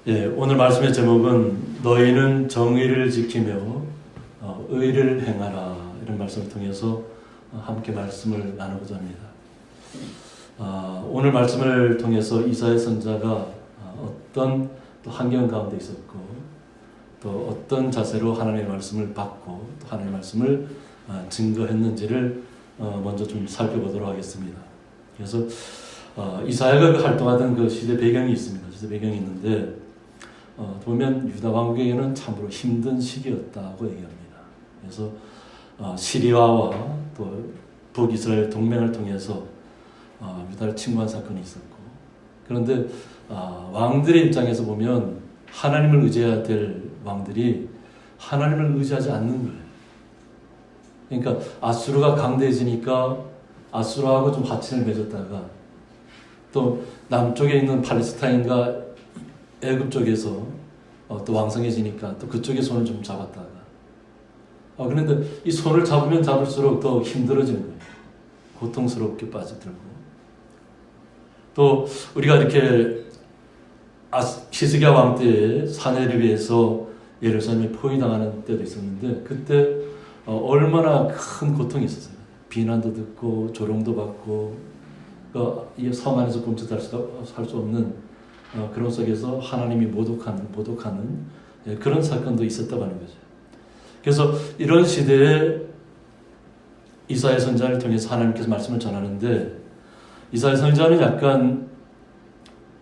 예, 오늘 말씀의 제목은 너희는 정의를 지키며 의를 행하라, 이런 말씀을 통해서 함께 말씀을 나누고자 합니다. 오늘 말씀을 통해서 이사야 선지자가 어떤 또 환경 가운데 있었고 또 어떤 자세로 하나님의 말씀을 받고 또 하나님의 말씀을 증거했는지를 먼저 좀 살펴보도록 하겠습니다. 그래서 이사야가 활동하던 그 시대 배경이 있습니다. 시대 배경이 있는데 보면 유다 왕국에게는 참으로 힘든 시기였다고 얘기합니다. 그래서 시리아와 또 북이스라엘 동맹을 통해서 유다를 침공한 사건이 있었고, 그런데 왕들의 입장에서 보면 하나님을 의지해야 될 왕들이 하나님을 의지하지 않는 거예요. 그러니까 아수르가 강대해지니까 아수르하고 좀 화친을 맺었다가 또 남쪽에 있는 팔레스타인과 애굽 쪽에서 또 왕성해지니까 또 그쪽에 손을 좀 잡았다가 그런데 이 손을 잡으면 잡을수록 더 힘들어지는 거예요. 고통스럽게 빠져들고, 또 우리가 이렇게 히스기야 왕 때에 사내립에서 예루살렘에 포위당하는 때도 있었는데 그때 얼마나 큰 고통이 있었어요. 비난도 듣고 조롱도 받고 이 성 안에서 꼼짝할 수 없는 그런 속에서 하나님이 모독하는 그런 사건도 있었다고 하는 거죠. 그래서 이런 시대에 이사야 선지자를 통해서 하나님께서 말씀을 전하는데, 이사야 선지자는 약간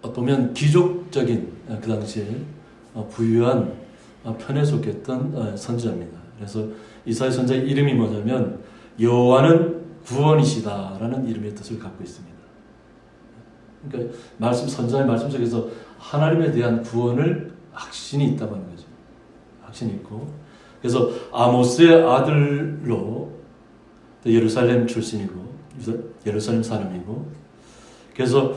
보면 귀족적인 그 당시에 부유한 편에 속했던 선지자입니다. 그래서 이사야 선지자의 이름이 뭐냐면 여호와는 구원이시다라는 이름의 뜻을 갖고 있습니다. 그러니까 선지자의 말씀 속에서 하나님에 대한 구원을 확신이 있다고 하는 거죠. 확신이 있고, 그래서 아모스의 아들로 예루살렘 출신이고 예루살렘 사람이고, 그래서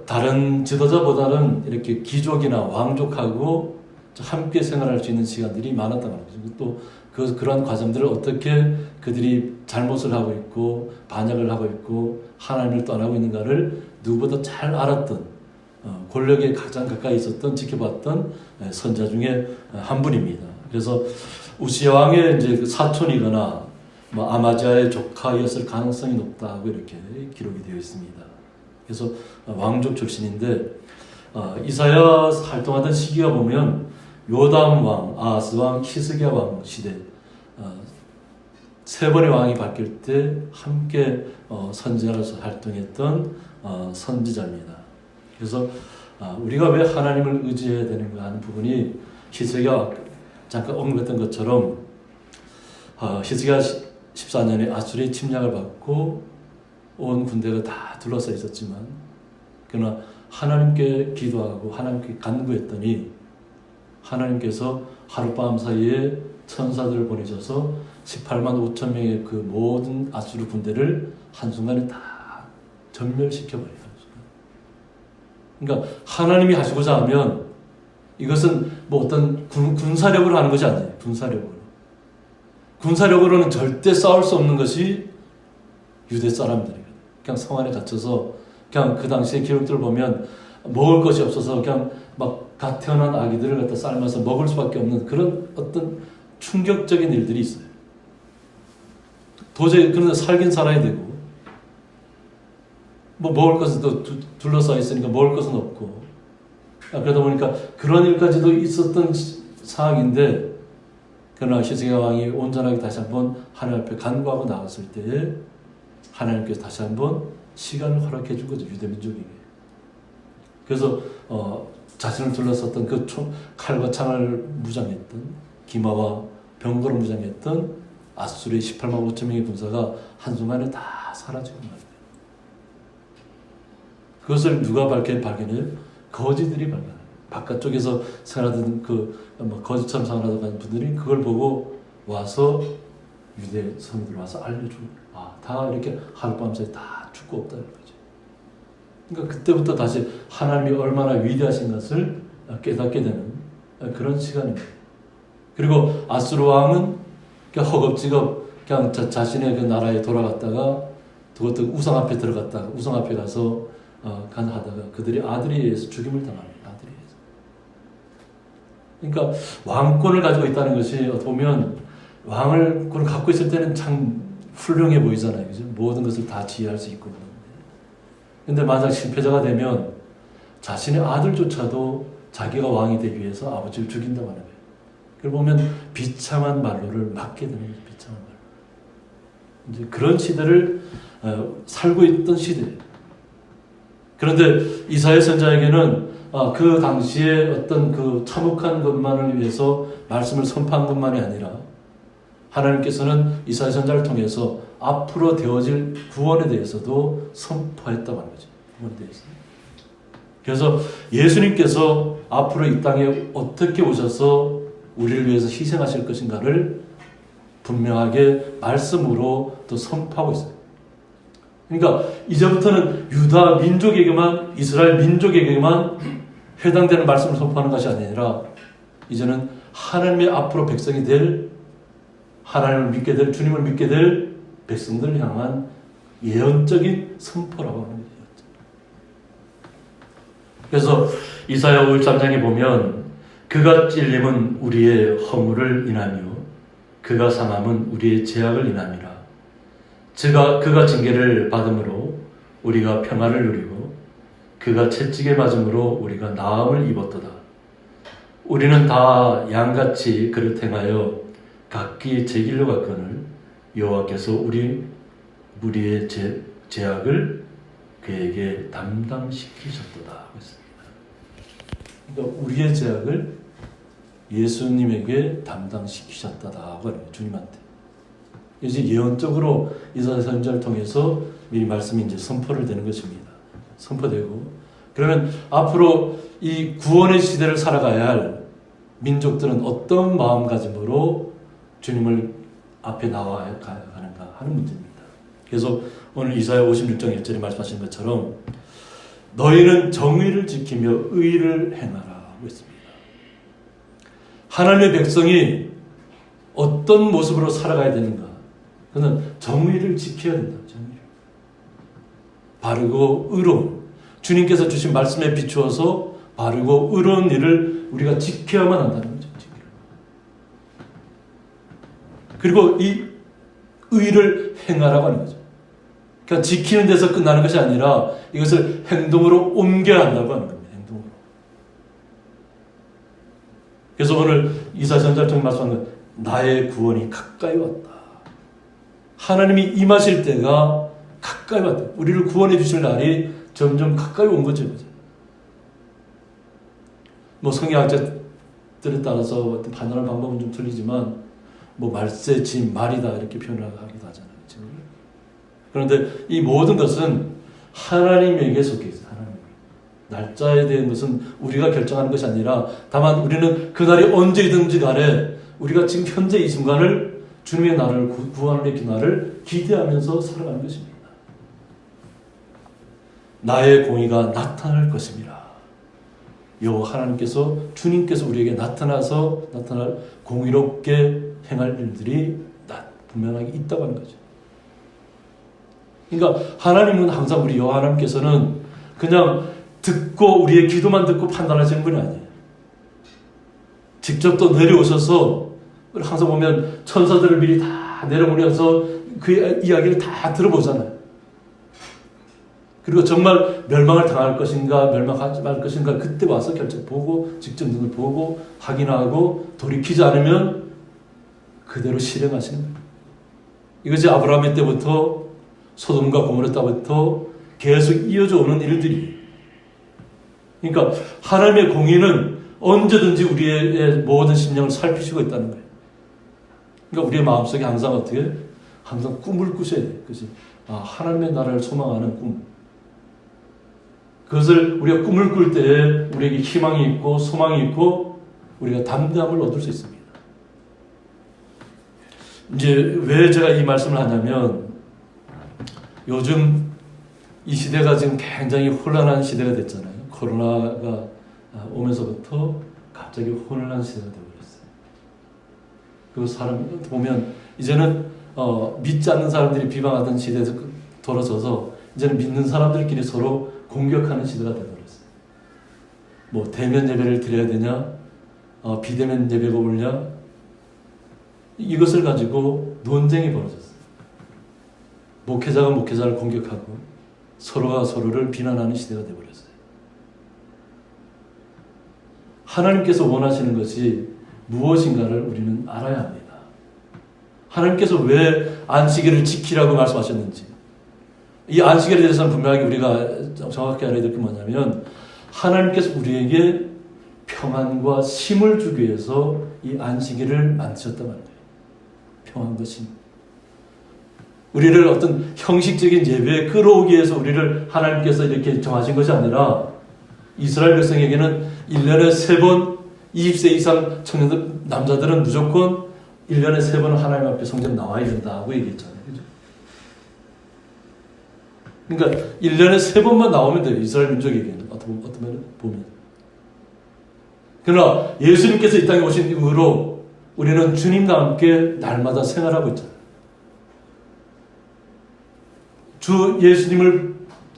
다른 지도자보다는 이렇게 귀족이나 왕족하고 함께 생활할 수 있는 시간들이 많았다고 하는 거죠. 또 그러한 과정들을 어떻게 그들이 잘못을 하고 있고 반역을 하고 있고 하나님을 떠나고 있는가를 누구보다 잘 알았던, 권력에 가장 가까이 있었던, 지켜봤던 선지자 중에 한 분입니다. 그래서 우시야 왕의 이제 사촌이거나 아마지아의 조카였을 가능성이 높다고 이렇게 기록이 되어 있습니다. 그래서 왕족 출신인데 이사야 활동하던 시기가 보면 요담 왕, 아하스 왕, 히스기야 왕 시대 세 번의 왕이 바뀔 때 함께 선지자로서 활동했던 선지자입니다. 그래서 우리가 왜 하나님을 의지해야 되는가 하는 부분이 히스기야 잠깐 언급했던 것처럼 히스기야 14년에 아수르의 침략을 받고 온 군대가 다 둘러싸여 있었지만 그러나 하나님께 기도하고 하나님께 간구했더니 하나님께서 하룻밤 사이에 천사들을 보내셔서 18만 5천 명의 그 모든 아수르 군대를 한순간에 다 전멸시켜버려요. 그러니까 하나님이 하시고자 하면 이것은 뭐 어떤 군사력으로 하는 것이 아니에요. 군사력으로는 절대 싸울 수 없는 것이 유대 사람들이거든요. 그냥 성 안에 갇혀서 그냥 그 당시의 기록들을 보면 먹을 것이 없어서 그냥 막 갓 태어난 아기들을 갖다 삶아서 먹을 수밖에 없는 그런 어떤 충격적인 일들이 있어요. 도저히 그런데 살긴 살아야 되고 뭐 먹을 것은 또 둘러싸여 있으니까 먹을 것은 없고 그러다 보니까 그런 일까지도 있었던 상황인데, 그러나 히스기야 왕이 온전하게 다시 한번 하나님 앞에 간구하고 나왔을 때에 하나님께서 다시 한번 시간을 허락해 준 거죠. 유대 민족에게. 그래서 자신을 둘러쌌던 그 칼과 창을 무장했던, 기마와 병거를 무장했던 아수르의 18만 5천 명의 군사가 한순간에 다 사라지고 말이에요. 그것을 누가 발견해요? 거지들이 발견해요. 바깥쪽에서 생활하던 거지처럼 생활하던 분들이 그걸 보고 와서 유대 성들 와서 알려주고, 다 이렇게 하룻밤 사이 다 죽고 없다는 거죠. 그러니까 그때부터 다시 하나님이 얼마나 위대하신 것을 깨닫게 되는 그런 시간입니다. 그리고 아수르 왕은 그냥 허겁지겁 그냥 자신의 그 나라에 돌아갔다가 그것도 우상 앞에 들어갔다가 우상 앞에 가서 하다가 그들이 아들에 의해서 죽임을 당합니다. 아들에 의해서. 그러니까 왕권을 가지고 있다는 것이 어떻게 보면 왕을 갖고 있을 때는 참 훌륭해 보이잖아요. 그죠? 모든 것을 다 지휘할 수 있고. 근데 만약 실패자가 되면 자신의 아들조차도 자기가 왕이 되기 위해서 아버지를 죽인다고 하는 거예요. 그걸 보면 비참한 말로를 맞게 되는 거죠. 비참한 말로. 이제 그런 시대를 살고 있던 시대예요. 그런데 이사야 선지자에게는 그 당시에 어떤 그 참혹한 것만을 위해서 말씀을 선포한 것만이 아니라 하나님께서는 이사야 선지자를 통해서 앞으로 되어질 구원에 대해서도 선포했다고 하는 거죠. 구원에 대해서. 그래서 예수님께서 앞으로 이 땅에 어떻게 오셔서 우리를 위해서 희생하실 것인가를 분명하게 말씀으로 또 선포하고 있어요. 그러니까 이제부터는 유다 민족에게만, 이스라엘 민족에게만 해당되는 말씀을 선포하는 것이 아니라 이제는 하나님의 앞으로 백성이 될, 하나님을 믿게 될, 주님을 믿게 될 백성들을 향한 예언적인 선포라고 하는 거예요. 그래서 이사야 53장에 보면 그가 찔림은 우리의 허물을 인하며 그가 상함은 우리의 죄악을 인함이라. 그가 징계를 받음으로 우리가 평안을 누리고 그가 채찍에 맞음으로 우리가 나음을 입었도다. 우리는 다 양같이 그를 행하여 각기 제 길로 갔거늘 여호와께서 우리의 죄악을 그에게 담당시키셨도다. 그러니까 우리의 죄악을 예수님에게 담당시키셨다고 하는 거예요. 주님한테. 이제 예언적으로 이사야 선지자를 통해서 미리 말씀이 이제 선포를 되는 것입니다. 선포되고 그러면 앞으로 이 구원의 시대를 살아가야 할 민족들은 어떤 마음가짐으로 주님을 앞에 나와야 하는가 하는 문제입니다. 그래서 오늘 이사야 56장 1절에 말씀하신 것처럼 너희는 정의를 지키며 의를 행하라 하고 있습니다. 하나님의 백성이 어떤 모습으로 살아가야 되는가? 그는 정의를 지켜야 된다. 정의를. 바르고 의로운 주님께서 주신 말씀에 비추어서 바르고 의로운 일을 우리가 지켜야만 한다는 거죠. 그리고 이 의를 행하라고 하는 거죠. 그러니까 지키는 데서 끝나는 것이 아니라 이것을 행동으로 옮겨야 한다고 하는 겁니다. 행동으로. 그래서 오늘 이사야 선지자를 통해 말씀하는 건 나의 구원이 가까이 왔다. 하나님이 임하실 때가 가까이 왔다. 우리를 구원해 주실 날이 점점 가까이 온 거죠. 뭐 성경학자들에 따라서 어떤 판단하는 방법은 좀 틀리지만 뭐 말세, 진, 말이다 이렇게 표현하기도 하잖아요. 그런데 이 모든 것은 하나님에게 속해 있어요. 하나님. 날짜에 대한 것은 우리가 결정하는 것이 아니라 다만 우리는 그날이 언제든지 간에 우리가 지금 현재 이 순간을 주님의 날을 구원의 그날을 기대하면서 살아가는 것입니다. 나의 공의가 나타날 것입니다. 여호와 하나님께서 주님께서 우리에게 나타날 공의롭게 행할 일들이 분명하게 있다고 하는 거죠. 그러니까 하나님은 항상 우리 여호와 하나님께서는 그냥 듣고 우리의 기도만 듣고 판단하시는 분이 아니에요. 직접 또 내려오셔서 항상 보면 천사들을 미리 다 내려오면서 그 이야기를 다 들어보잖아요. 그리고 정말 멸망을 당할 것인가 멸망하지 말 것인가 그때 와서 결정 보고 직접 눈을 보고 확인하고 돌이키지 않으면 그대로 실행하시는 거예요. 이것이 아브라함의 때부터 소돔과 고모라 때부터 계속 이어져 오는 일들이. 그러니까 하나님의 공의는 언제든지 우리의 모든 심령을 살피시고 있다는 거예요. 그러니까 우리의 마음속에 항상 어떻게? 항상 꿈을 꾸셔야 돼요. 그치? 하나님의 나라를 소망하는 꿈. 그것을 우리가 꿈을 꿀 때에 우리에게 희망이 있고 소망이 있고 우리가 담대함을 얻을 수 있습니다. 이제 왜 제가 이 말씀을 하냐면 요즘 이 시대가 지금 굉장히 혼란한 시대가 됐잖아요. 코로나가 오면서부터 갑자기 혼란한 시대가 되어버렸어요. 그 사람 보면 이제는 믿지 않는 사람들이 비방하던 시대에서 돌아서서 이제는 믿는 사람들끼리 서로 공격하는 시대가 되어버렸어요. 뭐 대면 예배를 드려야 되냐, 비대면 예배가 옳냐? 이것을 가지고 논쟁이 벌어졌어요. 목회자가 목회자를 공격하고 서로가 서로를 비난하는 시대가 되어버렸어요. 하나님께서 원하시는 것이 무엇인가를 우리는 알아야 합니다. 하나님께서 왜 안식일을 지키라고 말씀하셨는지, 이 안식일에 대해서는 분명하게 우리가 정확히 알아야 될 게 뭐냐면, 하나님께서 우리에게 평안과 쉼을 주기 위해서 이 안식일을 만드셨단 말이에요. 평안과 쉼. 우리를 어떤 형식적인 예배에 끌어오기 위해서 우리를 하나님께서 이렇게 정하신 것이 아니라, 이스라엘 백성에게는 1년에 3번 20세 이상 청년들, 남자들은 무조건 1년에 3번은 하나님 앞에 성전 나와야 된다고 얘기했잖아요. 그죠? 그러니까 1년에 3번만 나오면 돼요. 이스라엘 민족에게는. 어떤 면을 보면. 그러나 예수님께서 이 땅에 오신 이후로 우리는 주님과 함께 날마다 생활하고 있잖아요. 주 예수님을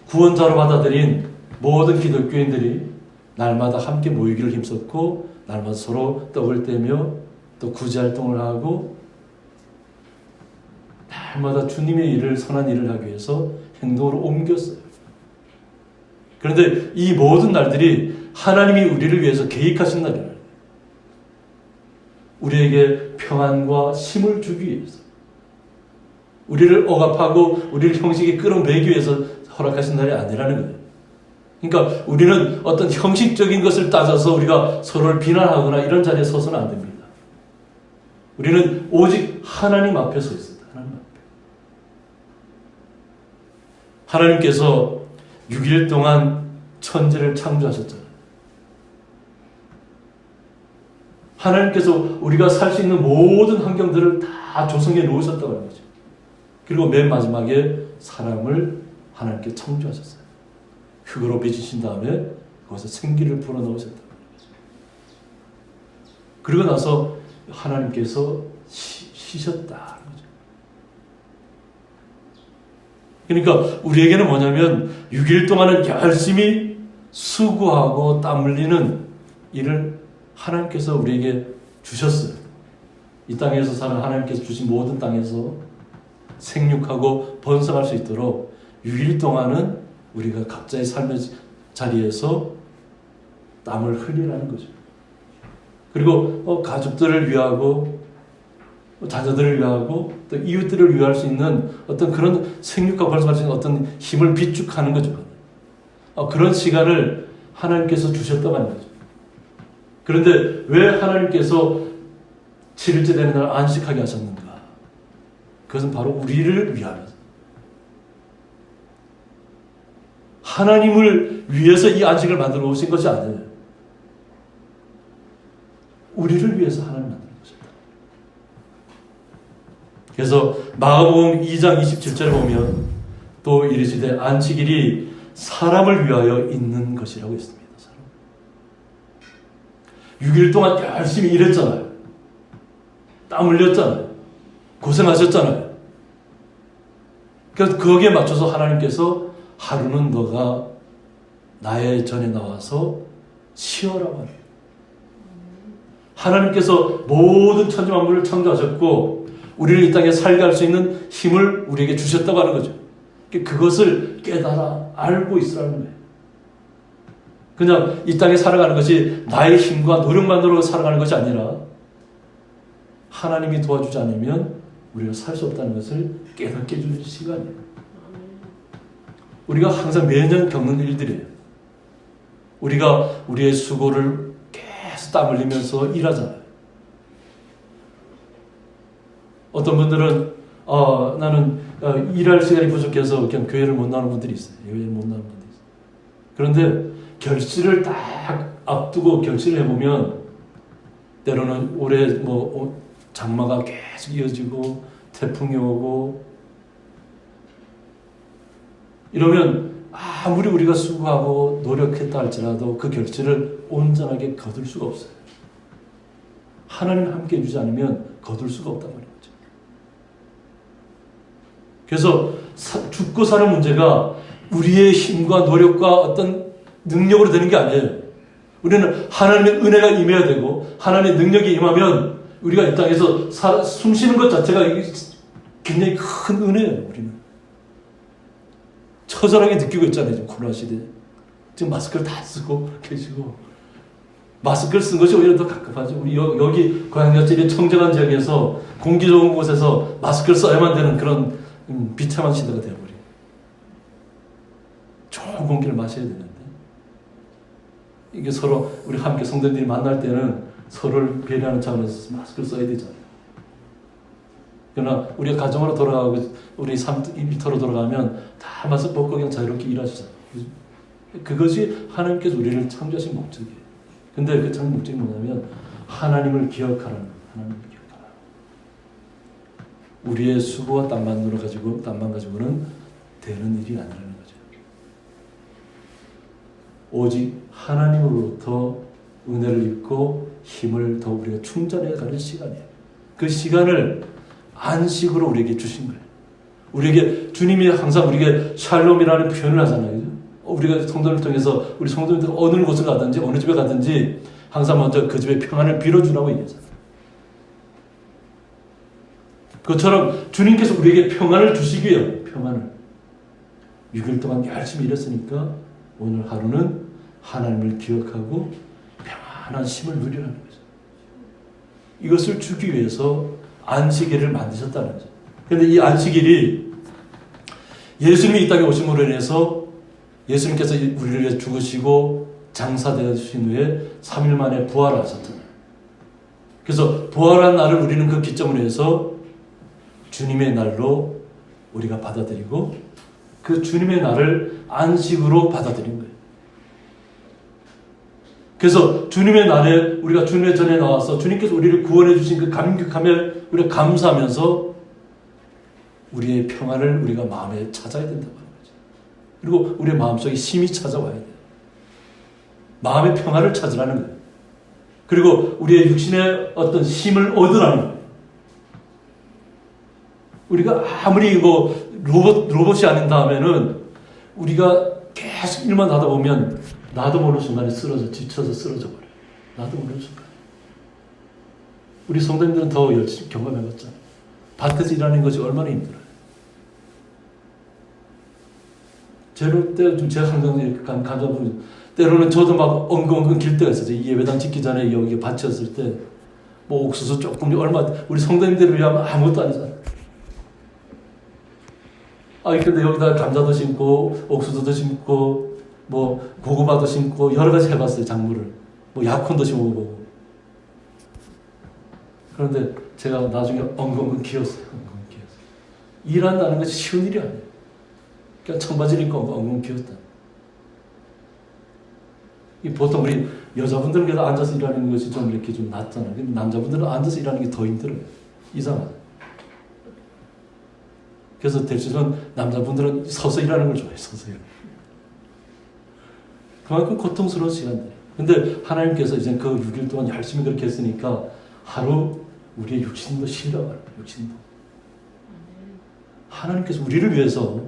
구원자로 받아들인 모든 기독교인들이 날마다 함께 모이기를 힘썼고, 날마다 서로 떡을 떼며 또 구제활동을 하고, 날마다 주님의 일을, 선한 일을 하기 위해서 행동으로 옮겼어요. 그런데 이 모든 날들이 하나님이 우리를 위해서 계획하신 날이에요. 우리에게 평안과 쉼을 주기 위해서, 우리를 억압하고 우리를 형식에 끌어매기 위해서 허락하신 날이 아니라는 거예요. 그러니까 우리는 어떤 형식적인 것을 따져서 우리가 서로를 비난하거나 이런 자리에 서서는 안 됩니다. 우리는 오직 하나님 앞에 서 있습니다. 하나님 앞에. 하나님께서 6일 동안 천지를 창조하셨잖아요. 하나님께서 우리가 살 수 있는 모든 환경들을 다 조성해 놓으셨다고 하는 거죠. 그리고 맨 마지막에 사람을 하나님께 창조하셨어요. 흙으로 빚으신 다음에 거기서 생기를 불어넣으셨다고 하는 거죠. 그리고 나서 하나님께서 쉬셨다. 그러니까 우리에게는 뭐냐면 6일 동안은 열심히 수고하고 땀 흘리는 일을 하나님께서 우리에게 주셨어요. 이 땅에서 사는 하나님께서 주신 모든 땅에서 생육하고 번성할 수 있도록 6일 동안은 우리가 각자의 삶의 자리에서 땀을 흘리라는 거죠. 그리고 가족들을 위하고 자녀들을 위하고 또 이웃들을 위할 수 있는 어떤 그런 생육과 번성할 수 있는 어떤 힘을 비축하는 거죠. 그런 시간을 하나님께서 주셨다고 하는 거죠. 그런데 왜 하나님께서 7일째 되는 날 안식하게 하셨는가? 그것은 바로 우리를 위하여서. 하나님을 위해서 이 안식을 만들어 오신 것이 아니에요. 우리를 위해서 하나님 만든 것입니다. 그래서 마가복음 2장 27절에 보면 또 이르시되 안식일이 사람을 위하여 있는 것이라고 했습니다. 6일 동안 열심히 일했잖아요. 땀 흘렸잖아요. 고생하셨잖아요. 그래서 거기에 맞춰서 하나님께서 하루는 너가 나의 전에 나와서 쉬어라고 합니다. 하나님께서 모든 천지 만물을 창조하셨고 우리를 이 땅에 살게 할 수 있는 힘을 우리에게 주셨다고 하는 거죠. 그것을 깨달아 알고 있으라는 거예요. 그냥 이 땅에 살아가는 것이 나의 힘과 노력만으로 살아가는 것이 아니라 하나님이 도와주지 않으면 우리가 살 수 없다는 것을 깨닫게 해주는 시간이에요. 우리가 항상 매년 겪는 일들이에요. 우리가 우리의 수고를 계속 땀 흘리면서 일하잖아요. 어떤 분들은 나는 일할 시간이 부족해서 그냥 교회를 못 나오는 분들이 있어요. 교회를 못 나오는 분들이 있어요. 그런데 결실을 딱 앞두고 결실을 해보면 때로는 올해 장마가 계속 이어지고 태풍이 오고 이러면 아무리 우리가 수고하고 노력했다 할지라도 그 결실을 온전하게 거둘 수가 없어요. 하나님 함께 해주지 않으면 거둘 수가 없단 말이죠. 그래서 죽고 사는 문제가 우리의 힘과 노력과 어떤 능력으로 되는 게 아니에요. 우리는 하나님의 은혜가 임해야 되고 하나님의 능력이 임하면 우리가 이 땅에서 숨 쉬는 것 자체가 굉장히 큰 은혜예요. 우리는 처절하게 느끼고 있잖아요. 지금 코로나 시대에 지금 마스크를 다 쓰고 계시고, 마스크를 쓴 것이 오히려 더 갑갑하죠. 우리 여기 고향같이 청정한 지역에서 공기 좋은 곳에서 마스크를 써야만 되는 그런 비참한 시대가 되어버려요. 좋은 공기를 마셔야 되는데, 이게 서로 우리 함께 성도들이 만날 때는 서로를 배려하는 차원에서 마스크를 써야 되잖아요. 그러나 우리가 가정으로 돌아가고 우리 일터로 돌아가면 다 마스크 벗고 그냥 자유롭게 일하시잖아요. 그것이 하나님께서 우리를 창조하신 목적이에요. 근데 그 창조 목적이 뭐냐면 하나님을 기억하라는 거예요. 하나님을 기억하라. 우리의 수고와 땀만 가지고는 되는 일이 아니라는 거죠. 오직 하나님으로부터 은혜를 입고 힘을 더 우리가 충전해 가는 시간이에요. 그 시간을 안식으로 우리에게 주신 거예요. 우리에게 주님이 항상 우리에게 샬롬이라는 표현을 하잖아요. 우리가 성도를 통해서 우리 성도들 어느 곳을 가든지 어느 집에 가든지 항상 먼저 그 집의 평안을 빌어주라고 얘기하잖아요. 그것처럼 주님께서 우리에게 평안을 주시기 위해 평안을 6일 동안 열심히 일했으니까 오늘 하루는 하나님을 기억하고 평안한 쉼을 누리라는 거죠. 이것을 주기 위해서 안식일을 만드셨다는 거죠. 그런데 이 안식일이 예수님이 이 땅에 오심으로 인해서 예수님께서 우리를 위해 죽으시고 장사되신 후에 3일 만에 부활하셨잖아요. 그래서 부활한 날을 우리는 그 기점으로 해서 주님의 날로 우리가 받아들이고 그 주님의 날을 안식으로 받아들인 거예요. 그래서 주님의 날에 우리가 주님의 전에 나와서 주님께서 우리를 구원해 주신 그 감격함에 우리가 감사하면서 우리의 평안을 우리가 마음에 찾아야 된다고 하는 거죠. 그리고 우리의 마음속에 힘이 찾아와야 돼요. 마음의 평안을 찾으라는 거예요. 그리고 우리의 육신의 어떤 힘을 얻으라는 거예요. 우리가 아무리 로봇이 아닌 다음에는 우리가 계속 일만 하다 보면 나도 모르는 순간에 지쳐서 쓰러져 버려요. 나도 모르는 순간. 우리 성도님들은 더 열심히 경험해봤잖아요. 밭에서 일하는 것이 얼마나 힘들어요. 제가 항상 감사합니다. 때로는 저도 막 엉금엉금 길 때가 있었어요. 이 예배당 짓기 전에 여기 밭이었을 때, 뭐 옥수수 조금 우리 성도님들을 위하면 아무것도 아니잖아요. 근데 여기다 감자도 심고, 옥수수도 심고, 뭐 고구마도 심고 여러 가지 해봤어요. 작물을. 뭐 약혼도 심어보고. 그런데 제가 나중에 엉금엉금 기었어요. 일한다는 것이 쉬운 일이 아니에요. 그냥 청바지를 입고 엉금 기었다. 보통 우리 여자분들은 그래도 앉아서 일하는 것이 좀 이렇게 좀 낫잖아요. 근데 남자분들은 앉아서 일하는 게 더 힘들어요. 이상하죠. 그래서 대체로 남자분들은 서서 일하는 걸 좋아해요. 서서 일하는. 그만큼 고통스러운 시간들이에요. 근데 하나님께서 이제 그 6일 동안 열심히 그렇게 했으니까 하루 우리의 육신도 쉬라고 하는 거예요. 육신도. 하나님께서 우리를 위해서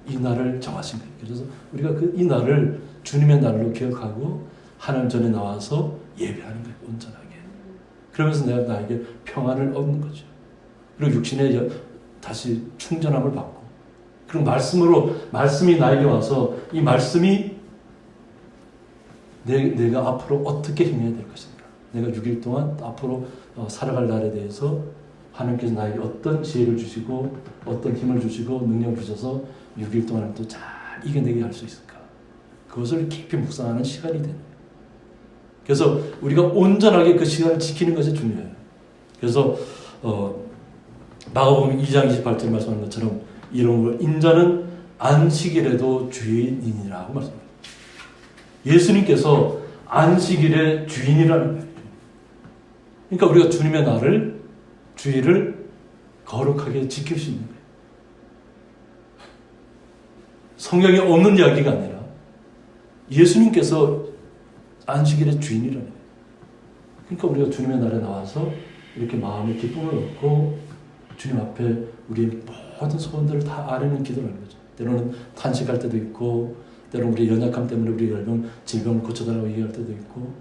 이 날을 정하신 거예요. 그래서 우리가 이 날을 주님의 날로 기억하고 하나님 전에 나와서 예배하는 거예요. 온전하게. 그러면서 내가 나에게 평안을 얻는 거죠. 그리고 육신에 다시 충전함을 받고, 그리고 말씀이 나에게 와서 이 말씀이 내가 앞으로 어떻게 행해야 될 것인가, 내가 6일 동안 앞으로 살아갈 날에 대해서 하나님께서 나에게 어떤 지혜를 주시고 어떤 힘을 주시고 능력을 주셔서 6일 동안 또 잘 이겨내게 할 수 있을까, 그것을 깊이 묵상하는 시간이 되는 거예요. 그래서 우리가 온전하게 그 시간을 지키는 것이 중요해요. 그래서 마가복음 2장 28절 말씀하는 것처럼 이런 걸 인자는 안식일에도 주인이라고 말씀합니다. 예수님께서 안식일의 주인이라는 거예요. 그러니까 우리가 주님의 날을, 주일을 거룩하게 지킬 수 있는 거예요. 성경에 없는 이야기가 아니라 예수님께서 안식일의 주인이라는 거예요. 그러니까 우리가 주님의 날에 나와서 이렇게 마음의 기쁨을 얻고 주님 앞에 우리의 모든 소원들을 다 아뢰는 기도를 하는 거죠. 때로는 탄식할 때도 있고, 때로는 우리의 연약함 때문에 우리가 질병을 고쳐달라고 얘기할 때도 있고,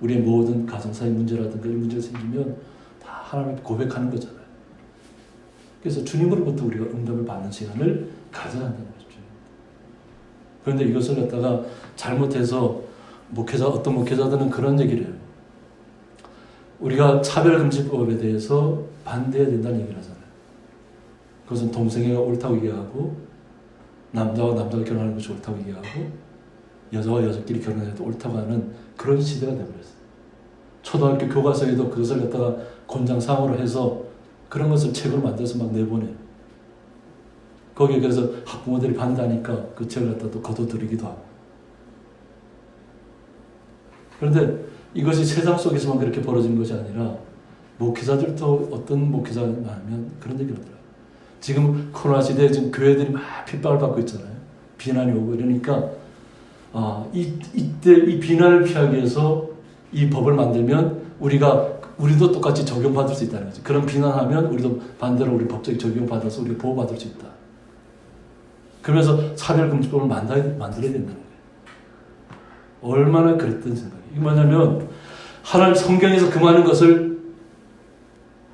우리의 모든 가정사의 문제라든가 이런 문제가 생기면 다 하나님께 고백하는 거잖아요. 그래서 주님으로부터 우리가 응답을 받는 시간을 가져야 한다는 거죠. 그런데 이것을 갖다가 잘못해서 어떤 목회자들은 그런 얘기를 해요. 우리가 차별금지법에 대해서 반대해야 된다는 얘기를 하잖아요. 그것은 동성애가 옳다고 얘기하고, 남자와 남자가 결혼하는 것이 옳다고 얘기하고, 여자와 여자끼리 결혼해도 옳다고 하는 그런 시대가 되어버렸어요. 초등학교 교과서에도 그것을 갖다가 권장사항으로 해서 그런 것을 책으로 만들어서 막 내보내요. 거기에 그래서 학부모들이 반대하니까 그 책을 갖다 또 거둬들이기도 하고. 그런데 이것이 세상 속에서만 그렇게 벌어지는 것이 아니라 목회자들도 어떤 목회자가 하면 그런 얘기를 하더라고요. 지금 코로나 시대에 지금 교회들이 막 핍박을 받고 있잖아요. 비난이 오고 이러니까 이때 이 비난을 피하기 위해서 이 법을 만들면 우리도 똑같이 적용받을 수 있다는 거죠. 그런 비난하면 우리도 반대로 우리 법적인 적용받아서 우리가 보호받을 수 있다. 그러면서 차별금지법을 만들어야 된다는 거예요. 얼마나 그랬던 생각이에요. 이게 뭐냐면 하나님 성경에서 금하는 것을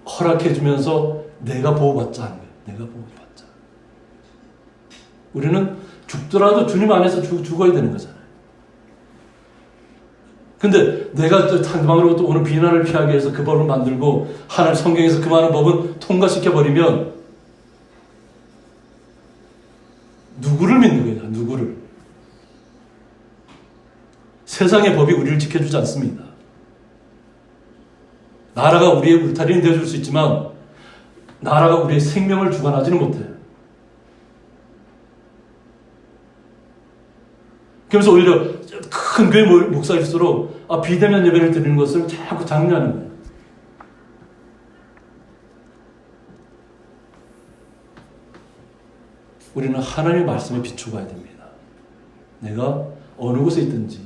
허락해 주면서 내가 보호받자 하는 거예요. 내가 보호받자. 우리는 죽더라도 주님 안에서 죽어야 되는 거잖아요. 근데 내가 또 상대방으로 또 오는 비난을 피하기 위해서 그 법을 만들고 하나님 성경에서 금하는 법은 통과시켜버리면 누구를 믿는 거예요? 누구를? 세상의 법이 우리를 지켜주지 않습니다. 나라가 우리의 울타리는 되어줄 수 있지만 나라가 우리의 생명을 주관하지는 못해요. 그래서 오히려 큰 교회 목사일수록 비대면 예배를 드리는 것을 자꾸 장려하는 거예요. 우리는 하나님의 말씀에 비추어야 됩니다. 내가 어느 곳에 있든지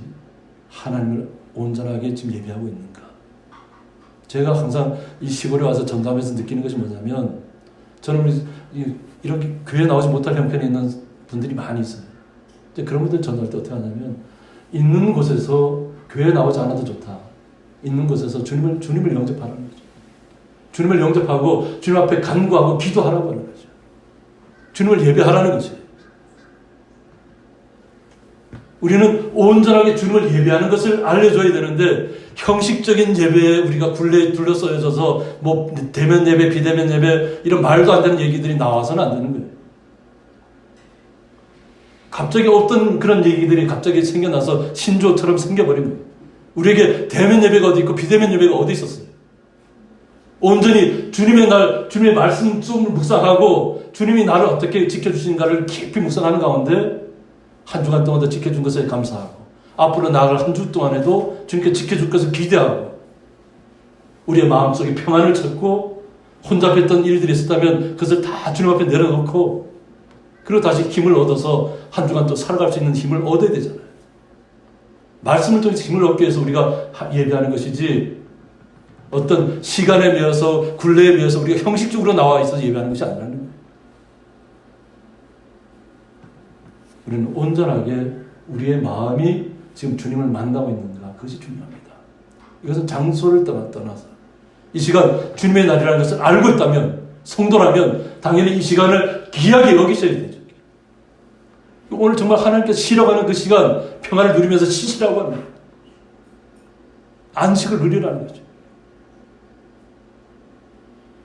하나님을 온전하게 지금 예배하고 있는가. 제가 항상 이 시골에 와서 전담해서 느끼는 것이 뭐냐면, 저는 이렇게 교회에 나오지 못할 형편에 있는 분들이 많이 있어요. 그런 분들 전도할 때 어떻게 하냐면, 있는 곳에서 교회에 나오지 않아도 좋다. 있는 곳에서 주님을 영접하라는 거죠. 주님을 영접하고 주님 앞에 간구하고 기도하라고 하는 거죠. 주님을 예배하라는 거죠. 우리는 온전하게 주님을 예배하는 것을 알려줘야 되는데, 형식적인 예배에 우리가 굴레에 둘러싸여져서 대면 예배, 비대면 예배 이런 말도 안 되는 얘기들이 나와서는 안 되는 거예요. 갑자기 없던 그런 얘기들이 갑자기 생겨나서 신조처럼 생겨버린 거예요. 우리에게 대면 예배가 어디 있고 비대면 예배가 어디 있었어요. 온전히 주님의 말씀 좀 묵상하고 주님이 나를 어떻게 지켜주신가를 깊이 묵상하는 가운데 한 주간 동안도 지켜준 것에 감사하고, 앞으로 나아갈 한 주 동안에도 주님께 지켜줄 것을 기대하고, 우리의 마음속에 평안을 찾고, 혼잡했던 일들이 있었다면 그것을 다 주님 앞에 내려놓고, 그리고 다시 힘을 얻어서 한 주간 또 살아갈 수 있는 힘을 얻어야 되잖아요. 말씀을 통해서 힘을 얻기 위해서 우리가 예배하는 것이지, 어떤 시간에 매여서 굴레에 매여서 우리가 형식적으로 나와 있어서 예배하는 것이 아니라는 거예요. 우리는 온전하게 우리의 마음이 지금 주님을 만나고 있는가, 그것이 중요합니다. 이것은 장소를 떠나서 이 시간 주님의 날이라는 것을 알고 있다면, 성도라면 당연히 이 시간을 귀하게 여기셔야 되죠. 오늘 정말 하나님께서 쉬러가는 그 시간, 평안을 누리면서 쉬시라고 합니다. 안식을 누리라는 거죠.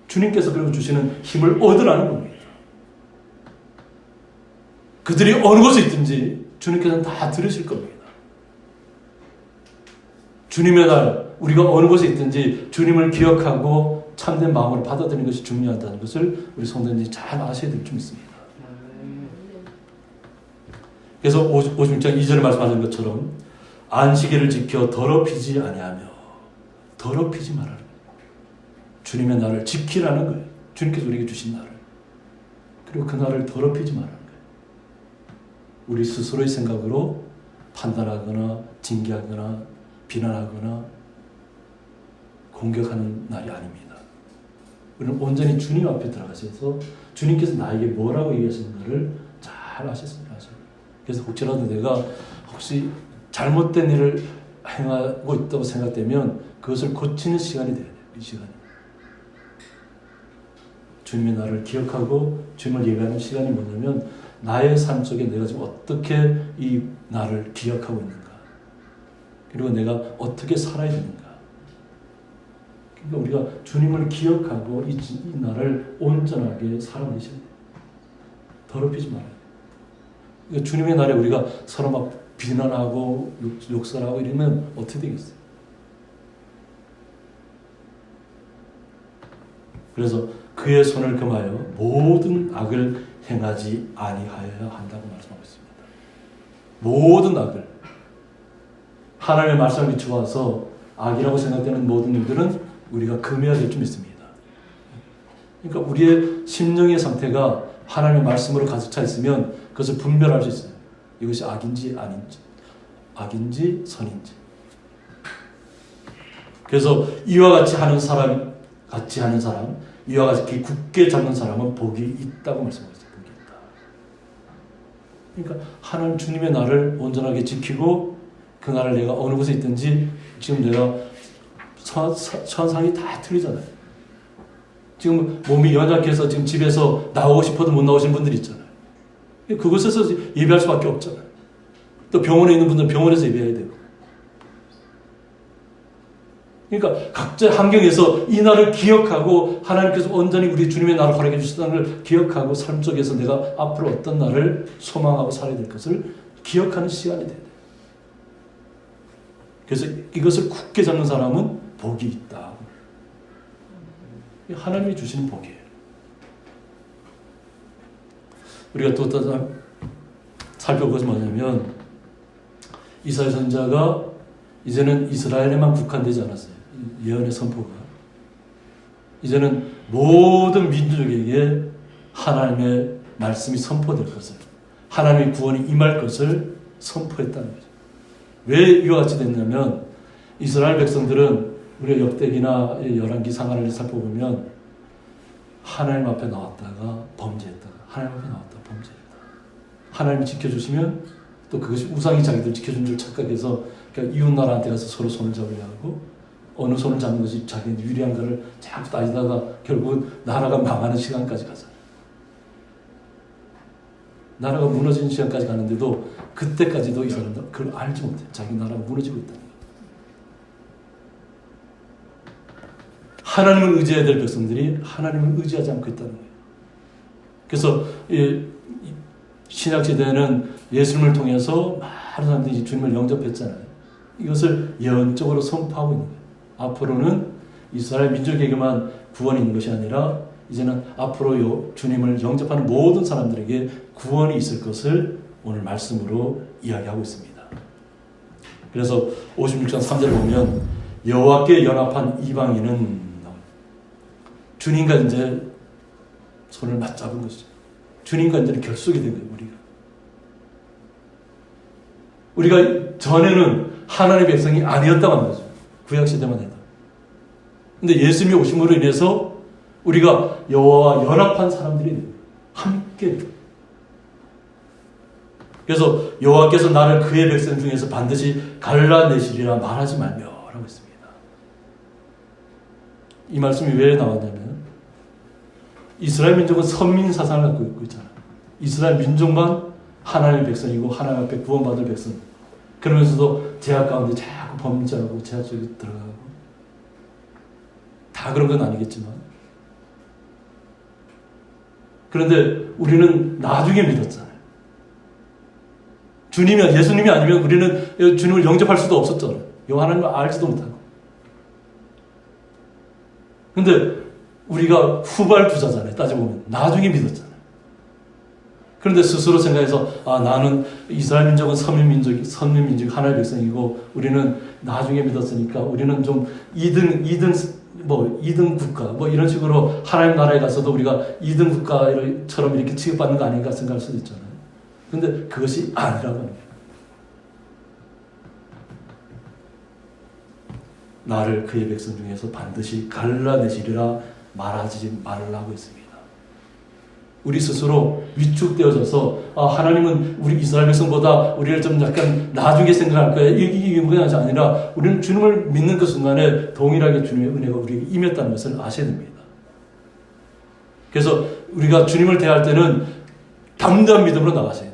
주님께서 그리고 주시는 힘을 얻으라는 겁니다. 그들이 어느 곳에 있든지 주님께서는 다 들으실 겁니다. 주님의 날, 우리가 어느 곳에 있든지 주님을 기억하고 참된 마음으로 받아들이는 것이 중요하다는 것을 우리 성도님들이 잘 아셔야 될 줄 믿습니다. 그래서 56장 2절에 말씀하신 것처럼 안식일을 지켜 더럽히지 아니하며, 더럽히지 말아라. 주님의 날을 지키라는 거예요. 주님께서 우리에게 주신 날을. 그리고 그 날을 더럽히지 말아라. 우리 스스로의 생각으로 판단하거나 징계하거나 비난하거나 공격하는 날이 아닙니다. 우리는 온전히 주님 앞에 들어가셔서 주님께서 나에게 뭐라고 얘기하시는가를 잘 아셨습니다. 그래서 혹시라도 내가 혹시 잘못된 일을 행하고 있다고 생각되면 그것을 고치는 시간이 돼야 돼요. 이 시간이. 주님의 나를 기억하고 주님을 예배하는 시간이 뭐냐면 나의 삶 속에 내가 지금 어떻게 이 나를 기억하고 있는가, 그리고 내가 어떻게 살아야 되는가. 그러니까 우리가 주님을 기억하고 이 나를 온전하게 살아내셔야 돼요. 더럽히지 말아야 돼요. 그러니까 주님의 날에 우리가 서로 막 비난하고 욕설하고 이러면 어떻게 되겠어요? 그래서 그의 손을 금하여 모든 악을 행하지 아니하여야 한다고 말씀하고 있습니다. 모든 악을, 하나님의 말씀을 비추어서 악이라고 생각되는 모든 일들은 우리가 금해야 될 줄 믿습니다. 그러니까 우리의 심령의 상태가 하나님의 말씀으로 가득 차 있으면 그것을 분별할 수 있어요. 이것이 악인지 아닌지, 악인지 선인지. 그래서 이와 같이 하는 사람, 이와 같이 굳게 잡는 사람은 복이 있다고 말씀하고 있어요. 복이 있다. 그러니까 하나님 주님의 나를 온전하게 지키고 그 날을 내가 어느 곳에 있든지, 지금 내가 천상이 다 틀리잖아요. 지금 몸이 연약해서 지금 집에서 나오고 싶어도 못 나오시는 분들이 있잖아요. 그곳에서 예배할 수밖에 없잖아요. 또 병원에 있는 분들은 병원에서 예배해야 되고. 그러니까 각자의 환경에서 이 날을 기억하고 하나님께서 온전히 우리 주님의 날을 허락해 주셨다는 걸 기억하고 삶 속에서 내가 앞으로 어떤 날을 소망하고 살아야 될 것을 기억하는 시간이 돼야 돼요. 그래서 이것을 굳게 잡는 사람은 복이 있다. 하나님이 주시는 복이에요. 우리가 또 살펴볼 것은 뭐냐면 이사야 선지자가 이제는 이스라엘에만 국한되지 않았어요. 예언의 선포가 이제는 모든 민족에게 하나님의 말씀이 선포될 것을, 하나님의 구원이 임할 것을 선포했다는 거죠. 왜 이와 같이 됐냐면 이스라엘 백성들은 우리가 역대기나 열왕기 상하를 살펴보면 하나님 앞에 나왔다가 범죄했다가 하나님 앞에 나왔다가 범죄했다. 하나님이 지켜주시면 또 그것이 우상이 자기들 지켜준 줄 착각해서 그러니까 이웃 나라한테 가서 서로 손을 잡으려 하고 어느 손을 잡는 것이 자기는 유리한가를 자꾸 따지다가 결국은 나라가 망하는 시간까지 가잖아요. 나라가 무너지는 시간까지 가는데도 그때까지도 이 사람들 그걸 알지 못해요. 자기 나라가 무너지고 있다는 거예요. 하나님을 의지해야 될 백성들이 하나님을 의지하지 않고 있다는 거예요. 그래서 신약시대에는 예수님을 통해서 많은 사람들이 주님을 영접했잖아요. 이것을 예언적으로 선포하고 있는 거예요. 앞으로는 이스라엘 민족에게만 구원이 있는 것이 아니라 이제는 앞으로 주님을 영접하는 모든 사람들에게 구원이 있을 것을 오늘 말씀으로 이야기하고 있습니다. 그래서 56장 3절에 보면 여호와께 연합한 이방인은 주님과 이제 손을 맞잡은 것이죠. 주님과 이제 결속이 된 거예요. 우리가 전에는 하나님의 백성이 아니었다고 하는 거죠. 구약시대만 해도. 근데 예수님이 오심으로 인해서 우리가 여호와와 연합한 사람들이 함께. 그래서 여호와께서 나를 그의 백성 중에서 반드시 갈라내시리라 말하지 말며라고 했습니다. 이 말씀이 왜 나왔냐면 이스라엘 민족은 선민 사상을 갖고 있고 있잖아요. 이스라엘 민족만 하나님의 백성이고 하나님 앞에 구원받을 백성. 그러면서도 제약 가운데 자꾸 범죄하고 제약 속에 들어가고 다 그런 건 아니겠지만 그런데 우리는 나중에 믿었잖아요. 예수님이 아니면 우리는 주님을 영접할 수도 없었잖아요. 하나님을 알지도 못하고. 근데 우리가 후발주자잖아요. 따져보면 나중에 믿었잖아요. 그런데 스스로 생각해서 나는 이스라엘 민족은 선민민족 하나의 백성이고 우리는 나중에 믿었으니까 우리는 좀 2등 국가 이런 식으로 하나님 나라에 가서도 우리가 2등 국가처럼 이렇게 취급받는 거 아닌가 생각할 수도 있잖아요. 그런데 그것이 아니라고 하는 거예요. 나를 그의 백성 중에서 반드시 갈라내시리라 말하지 말라고 했습니다. 우리 스스로 위축되어져서 하나님은 우리 이스라엘 백성보다 우리를 좀 약간 나중에 생각할 거야. 이게 문제가 아니라 우리는 주님을 믿는 그 순간에 동일하게 주님의 은혜가 우리에게 임했다는 것을 아셔야 됩니다. 그래서 우리가 주님을 대할 때는 담대한 믿음으로 나가셔야 돼요.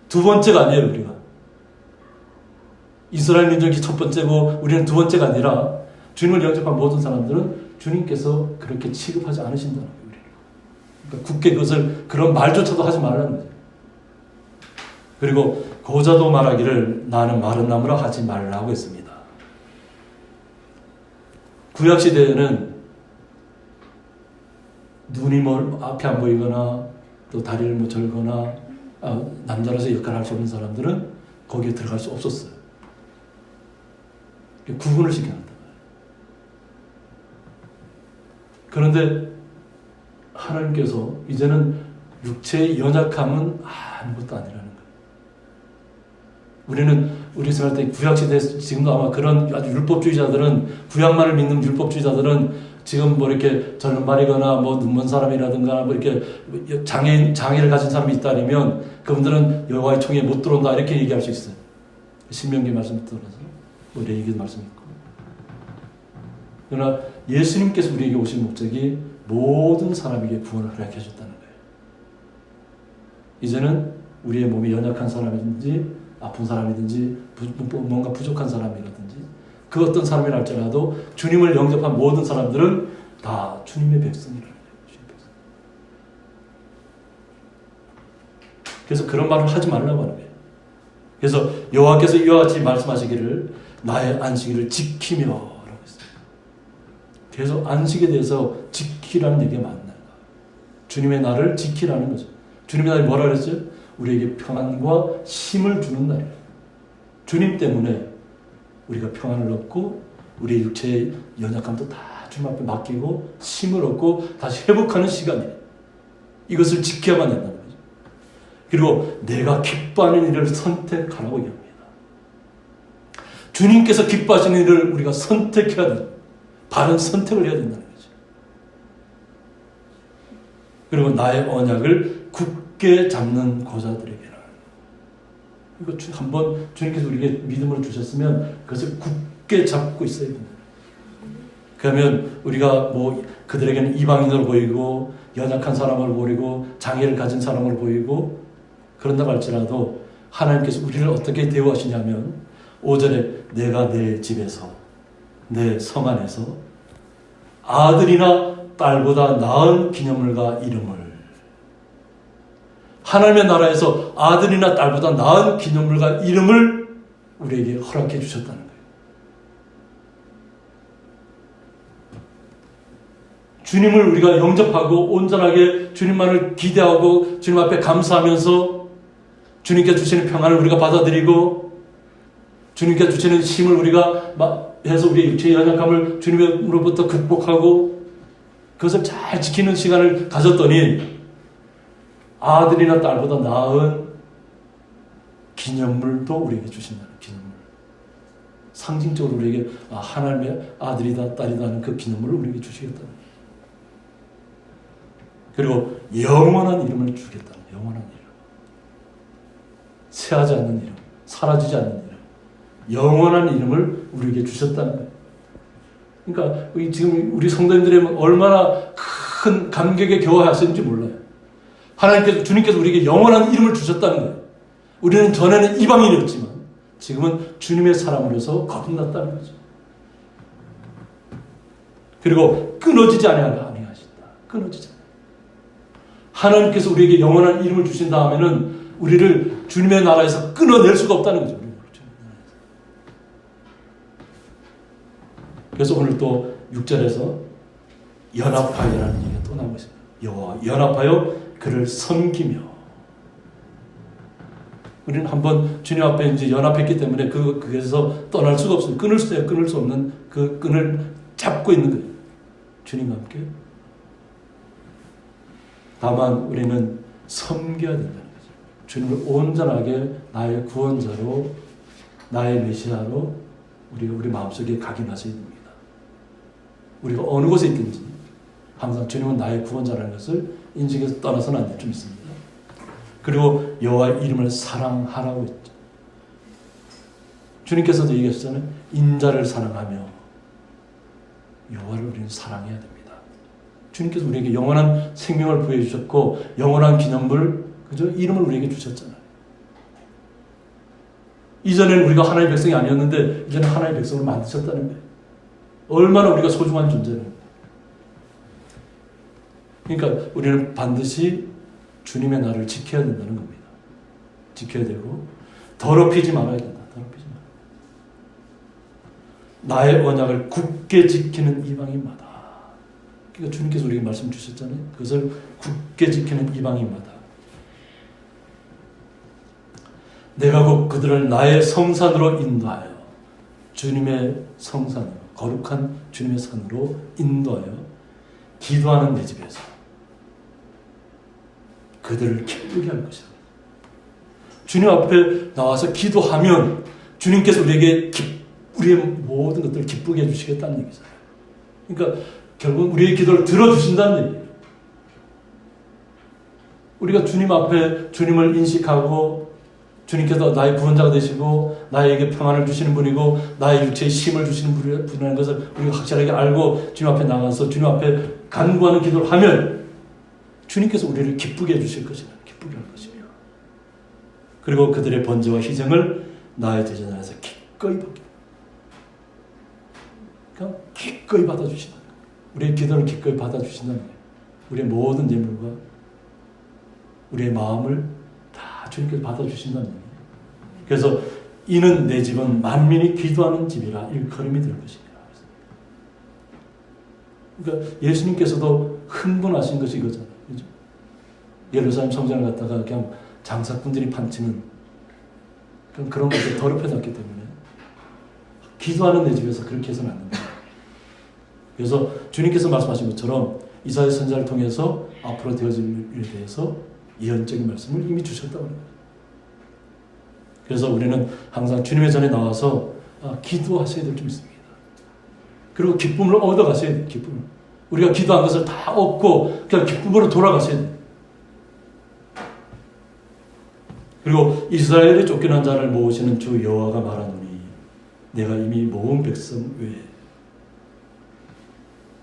두 번째가 아니에요, 우리가. 이스라엘 민족이 첫 번째고 우리는 두 번째가 아니라 주님을 영접한 모든 사람들은 주님께서 그렇게 취급하지 않으신다는 거예요. 그러니까 굳게 그것을 그런 말조차도 하지 말라는 거죠. 그리고 고자도 말하기를 나는 마른 나무라 하지 말라고 했습니다. 구약시대에는 눈이 앞이 안 보이거나 또 다리를 절거나 남자로서 역할을 할 수 없는 사람들은 거기에 들어갈 수 없었어요. 구분을 시켜놨다. 그런데 하나님께서 이제는 육체의 연약함은 아무것도 아니라는 거예요. 우리는 우리 생활 때 구약시대 지금도 아마 그런 아주 율법주의자들은 구약만을 믿는 율법주의자들은 지금 뭐 이렇게 절름발이거나 뭐 눈먼 사람이라든가 뭐 이렇게 장애를 가진 사람이 있다면 그분들은 여호와의 총에 못 들어온다 이렇게 얘기할 수 있어요. 신명기 말씀 들어서 뭐 레위기 말씀 있고. 그러나 예수님께서 우리에게 오신 목적이 모든 사람에게 구원을 허락해 줬다는 거예요. 이제는 우리의 몸이 연약한 사람이든지 아픈 사람이든지 뭔가 부족한 사람이라든지 그 어떤 사람이라 할지라도 주님을 영접한 모든 사람들은 다 주님의 백성이라는 거예요. 그래서 그런 말을 하지 말라고 하는 거예요. 그래서 여호와께서 이와 같이 말씀하시기를 나의 안식일을 지키며 라고 했어요. 그래서 안식에 대해서 지키라는 얘기가 맞나요? 주님의 날을 지키라는 거죠. 주님의 날이 뭐라 그랬어요? 우리에게 평안과 힘을 주는 날이에요. 주님 때문에 우리가 평안을 얻고 우리의 육체의 연약함도 다 주님 앞에 맡기고 힘을 얻고 다시 회복하는 시간이에요. 이것을 지켜야만 된다는 거죠. 그리고 내가 기뻐하는 일을 선택하라고 얘기합니다. 주님께서 기뻐하시는 일을 우리가 선택해야 돼요. 바른 선택을 해야 된다는 거죠. 그리고 나의 언약을 굳게 잡는 고자들에게는 이거 한번 주님께서 우리에게 믿음으로 주셨으면 그것을 굳게 잡고 있어야 됩니다. 그러면 우리가 뭐 그들에게는 이방인으로 보이고 연약한 사람으로 보이고 장애를 가진 사람으로 보이고 그런다고 할지라도 하나님께서 우리를 어떻게 대우하시냐면 5절에 내가 내 집에서 내 성 안에서 아들이나 딸보다 나은 기념물과 이름을 하나님의 나라에서 아들이나 딸보다 나은 기념물과 이름을 우리에게 허락해 주셨다는 거예요. 주님을 우리가 영접하고 온전하게 주님만을 기대하고 주님 앞에 감사하면서 주님께 주시는 평안을 우리가 받아들이고 주님께 주시는 힘을 우리가 해서 우리의 육체의 연약함을 주님으로부터 극복하고 그것을 잘 지키는 시간을 가졌더니 아들이나 딸보다 나은 기념물도 우리에게 주신다는 기념물. 상징적으로 우리에게 하나님의 아들이다 딸이다 하는 그 기념물을 우리에게 주시겠다는 거예요. 그리고 영원한 이름을 주겠다는 거예요. 영원한 이름. 쇠하지 않는 이름. 사라지지 않는 이름. 영원한 이름을 우리에게 주셨다는 거예요. 그러니까 지금 우리 성도님들이 얼마나 큰 감격에 겨워하셨는지 몰라요. 주님께서 우리에게 영원한 이름을 주셨다는 거예요. 우리는 전에는 이방인이었지만 지금은 주님의 사람으로서 거듭났다는 거죠. 그리고 끊어지지 아니하신다. 끊어지지 않아요. 하나님께서 우리에게 영원한 이름을 주신 다음에는 우리를 주님의 나라에서 끊어낼 수가 없다는 거죠. 그래서 오늘 또 6절에서 연합하여라는 얘기가 또 나오고 있습니다. 여호와 연합하여 그를 섬기며 우리는 한번 주님 앞에 이제 연합했기 때문에 그에서 떠날 수가 없어요. 끊을 수 없는 그 끈을 잡고 있는 거예요. 주님과 함께. 다만 우리는 섬겨야 된다는 거죠. 주님을 온전하게 나의 구원자로 나의 메시아로 우리 마음속에 각인하셔야 됩니다. 우리가 어느 곳에 있든지 항상 주님은 나의 구원자라는 것을 인식에서 떠나서는 안 될 줄 믿습니다. 그리고 여호와의 이름을 사랑하라고 했죠. 주님께서도 얘기하셨잖아요. 인자를 사랑하며 여호와를 우리는 사랑해야 됩니다. 주님께서 우리에게 영원한 생명을 부여해 주셨고 영원한 기념물, 그죠? 이름을 우리에게 주셨잖아요. 이전에는 우리가 하나님의 백성이 아니었는데 이제는 하나님의 백성을 만드셨다는 거예요. 얼마나 우리가 소중한 존재는. 그러니까 우리는 반드시 주님의 날을 지켜야 된다는 겁니다. 지켜야 되고 더럽히지 말아야 된다. 더럽히지 말아야. 나의 언약을 굳게 지키는 이방인마다. 그러니까 주님께서 우리에게 말씀 주셨잖아요. 그것을 굳게 지키는 이방인마다. 내가 곧 그들을 나의 성산으로 인도하여 주님의 성산으로 거룩한 주님의 산으로 인도하여 기도하는 내 집에서 그들을 기쁘게 할 것이다. 주님 앞에 나와서 기도하면 주님께서 우리에게 우리의 모든 것들을 기쁘게 해주시겠다는 얘기잖아요. 그러니까 결국 우리의 기도를 들어주신다는 얘기예요. 우리가 주님 앞에 주님을 인식하고 주님께서 나의 구원자가 되시고 나에게 평안을 주시는 분이고 나의 육체에 힘을 주시는 분이라는 것을 우리가 확실하게 알고 주님 앞에 나가서 주님 앞에 간구하는 기도를 하면 주님께서 우리를 기쁘게 해주실 것이다. 기쁘게 할 것이며 그리고 그들의 번제와 희생을 나의 대전 안에서 기꺼이 받게 그러니까 기꺼이 받아주신다. 우리의 기도를 기꺼이 받아주신다는 거예요. 우리의 모든 예물과 우리의 마음을 다 주님께서 받아주신다는 얘기예요. 그래서 이는 내 집은 만민이 기도하는 집이라 일컬음이 될 것이니라. 그러니까 예수님께서도 흥분하신 것이 이거잖아요. 그렇죠? 예루살렘 성전을 갖다가 그냥 장사꾼들이 판치는 그런 것을 더럽혀놨기 때문에 기도하는 내 집에서 그렇게 해서는 안 됩니다. 그래서 주님께서 말씀하신 것처럼 이사야 선지자를 통해서 앞으로 되어질 일에 대해서 예언적인 말씀을 이미 주셨다고 합니다. 그래서 우리는 항상 주님의 전에 나와서 기도하셔야 될 줄 믿습니다. 그리고 기쁨을 얻어가셔야 돼요. 기쁨을. 우리가 기도한 것을 다 얻고 그냥 기쁨으로 돌아가셔야 돼요. 그리고 이스라엘에 쫓겨난 자를 모으시는 주 여호와가 말하노니 내가 이미 모은 백성 외에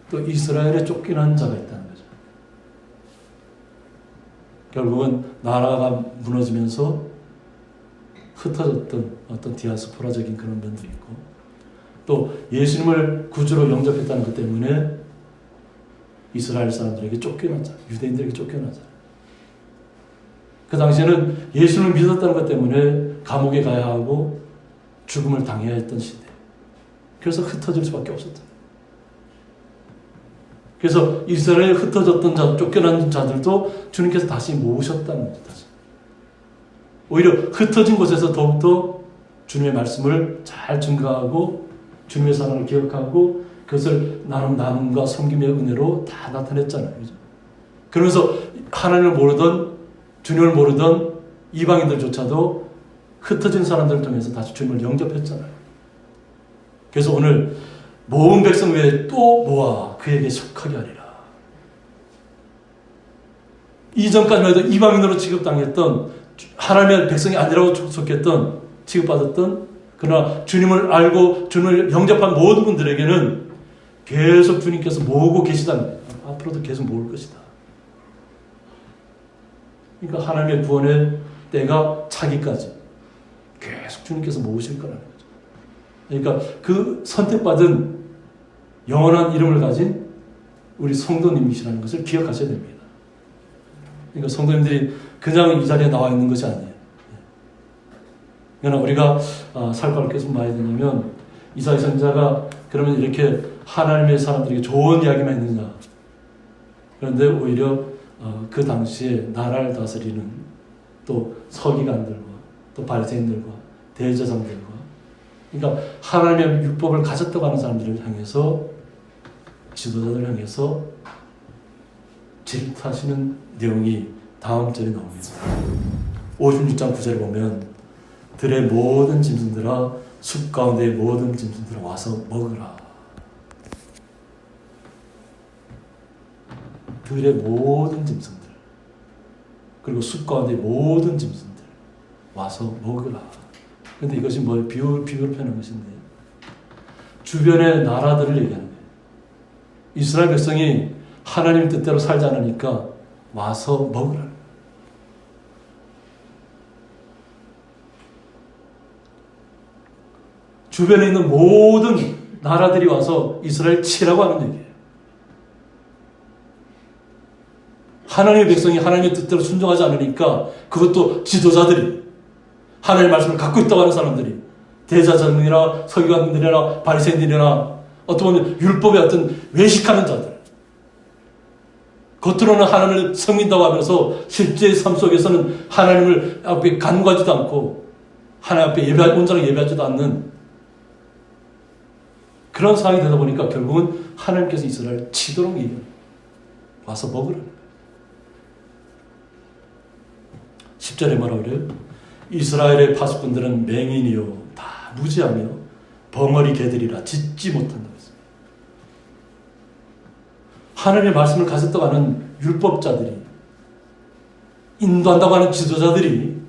또 이스라엘에 쫓겨난 자가 있다는 거죠. 결국은 나라가 무너지면서 흩어졌던 어떤 디아스포라적인 그런 면들이 있고 또 예수님을 구주로 영접했다는 것 때문에 이스라엘 사람들에게 쫓겨난 자, 유대인들에게 쫓겨난 자. 그 당시에는 예수님을 믿었다는 것 때문에 감옥에 가야 하고 죽음을 당해야 했던 시대. 그래서 흩어질 수밖에 없었다. 그래서 이스라엘에 흩어졌던 자, 쫓겨난 자들도 주님께서 다시 모으셨다는 거죠. 다시. 오히려 흩어진 곳에서 더욱더 주님의 말씀을 잘 증거하고 주님의 사랑을 기억하고 그것을 나눔과 섬김의 은혜로 다 나타냈잖아요. 그죠? 그러면서 하나님을 모르던 주님을 모르던 이방인들조차도 흩어진 사람들을 통해서 다시 주님을 영접했잖아요. 그래서 오늘 모은 백성 외에 또 모아 그에게 속하게 하리라. 이전까지만 해도 이방인으로 취급당했던 하나님의 백성이 아니라고 속했던 취급받았던 그러나 주님을 알고 주님을 영접한 모든 분들에게는 계속 주님께서 모으고 계시다는 거예요. 앞으로도 계속 모을 것이다. 그러니까 하나님의 구원의 때가 차기까지 계속 주님께서 모으실 거라는 거죠. 그러니까 그 선택받은 영원한 이름을 가진 우리 성도님이시라는 것을 기억하셔야 됩니다. 그러니까 성도님들이 그냥 이 자리에 나와 있는 것이 아니에요. 그러나 우리가 살 바를 계속 봐야 되냐면 이사야 선지자가 그러면 이렇게 하나님의 사람들에게 좋은 이야기만 했느냐. 그런데 오히려 그 당시에 나라를 다스리는 또 서기관들과 또 바리새인들과 대제사장들과 그러니까 하나님의 율법을 가졌다고 하는 사람들을 향해서 지도자들을 향해서 질타하시는 내용이 다음 절에 나옵니다. 56장 9절을 보면 들의 모든 짐승들아 숲 가운데의 모든 짐승들아 와서 먹으라. 들의 모든 짐승들 그리고 숲 가운데 모든 짐승들 와서 먹으라. 근데 이것이 뭐 비유로 표현한 것인데 주변의 나라들을 얘기하는 거예요. 이스라엘 백성이 하나님 뜻대로 살지 않으니까 와서 먹으라. 주변에 있는 모든 나라들이 와서 이스라엘 치라고 하는 얘기예요. 하나님의 백성이 하나님의 뜻대로 순종하지 않으니까 그것도 지도자들이 하나님의 말씀을 갖고 있다고 하는 사람들이 대제사장이나 서기관들이나 바리새인들이나 어떻게 보면 율법의 어떤 외식하는 자들 겉으로는 하나님을 섬긴다고 하면서 실제 삶 속에서는 하나님을 앞에 간구하지도 않고 하나님 앞에 온전하게 예배하지도 않는 그런 상황이 되다 보니까 결국은 하나님께서 이스라엘을 치도록 얘기해요. 와서 먹으라. 10절에 뭐라고 그래요? 이스라엘의 파수꾼들은 맹인이요 다 무지하며 벙어리 개들이라 짖지 못한다고 했습니다. 하나님의 말씀을 가졌다고 하는 율법자들이 인도한다고 하는 지도자들이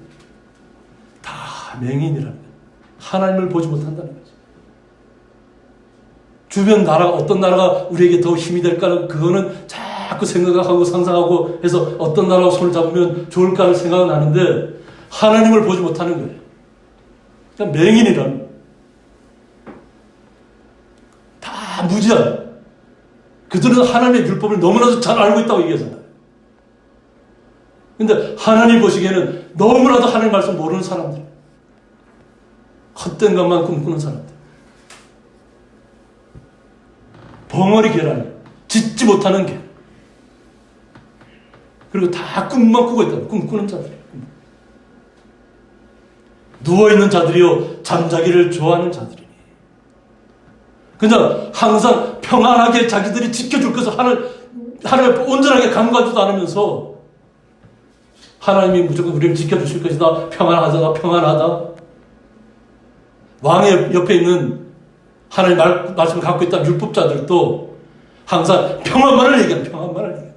다 맹인이라는 거예요. 하나님을 보지 못한다는 거죠. 주변 나라가 어떤 나라가 우리에게 더 힘이 될까 그거는 자꾸 생각하고 상상하고 해서 어떤 나라하고 손을 잡으면 좋을까를 생각은 하는데 하나님을 보지 못하는 거예요. 그냥 맹인이란 다 무지한 그들은 하나님의 율법을 너무나도 잘 알고 있다고 얘기하잖아요. 근데 하나님 보시기에는 너무나도 하나님 말씀 모르는 사람들 헛된 것만 꿈꾸는 사람들 벙어리 개라니 짖지 못하는 개 그리고 다 꿈만 꾸고 있다. 꿈꾸는 자들이에요. 누워있는 자들이요 잠자기를 좋아하는 자들이니 그냥 항상 평안하게 자기들이 지켜줄 것을 하나님 온전하게 간구하지도 않으면서 하나님이 무조건 우리를 지켜주실 것이다. 평안하다. 왕의 옆에 있는 하나님 말씀을 갖고 있다는 율법자들도 항상 평안만을 얘기하는 평안만을 얘기하는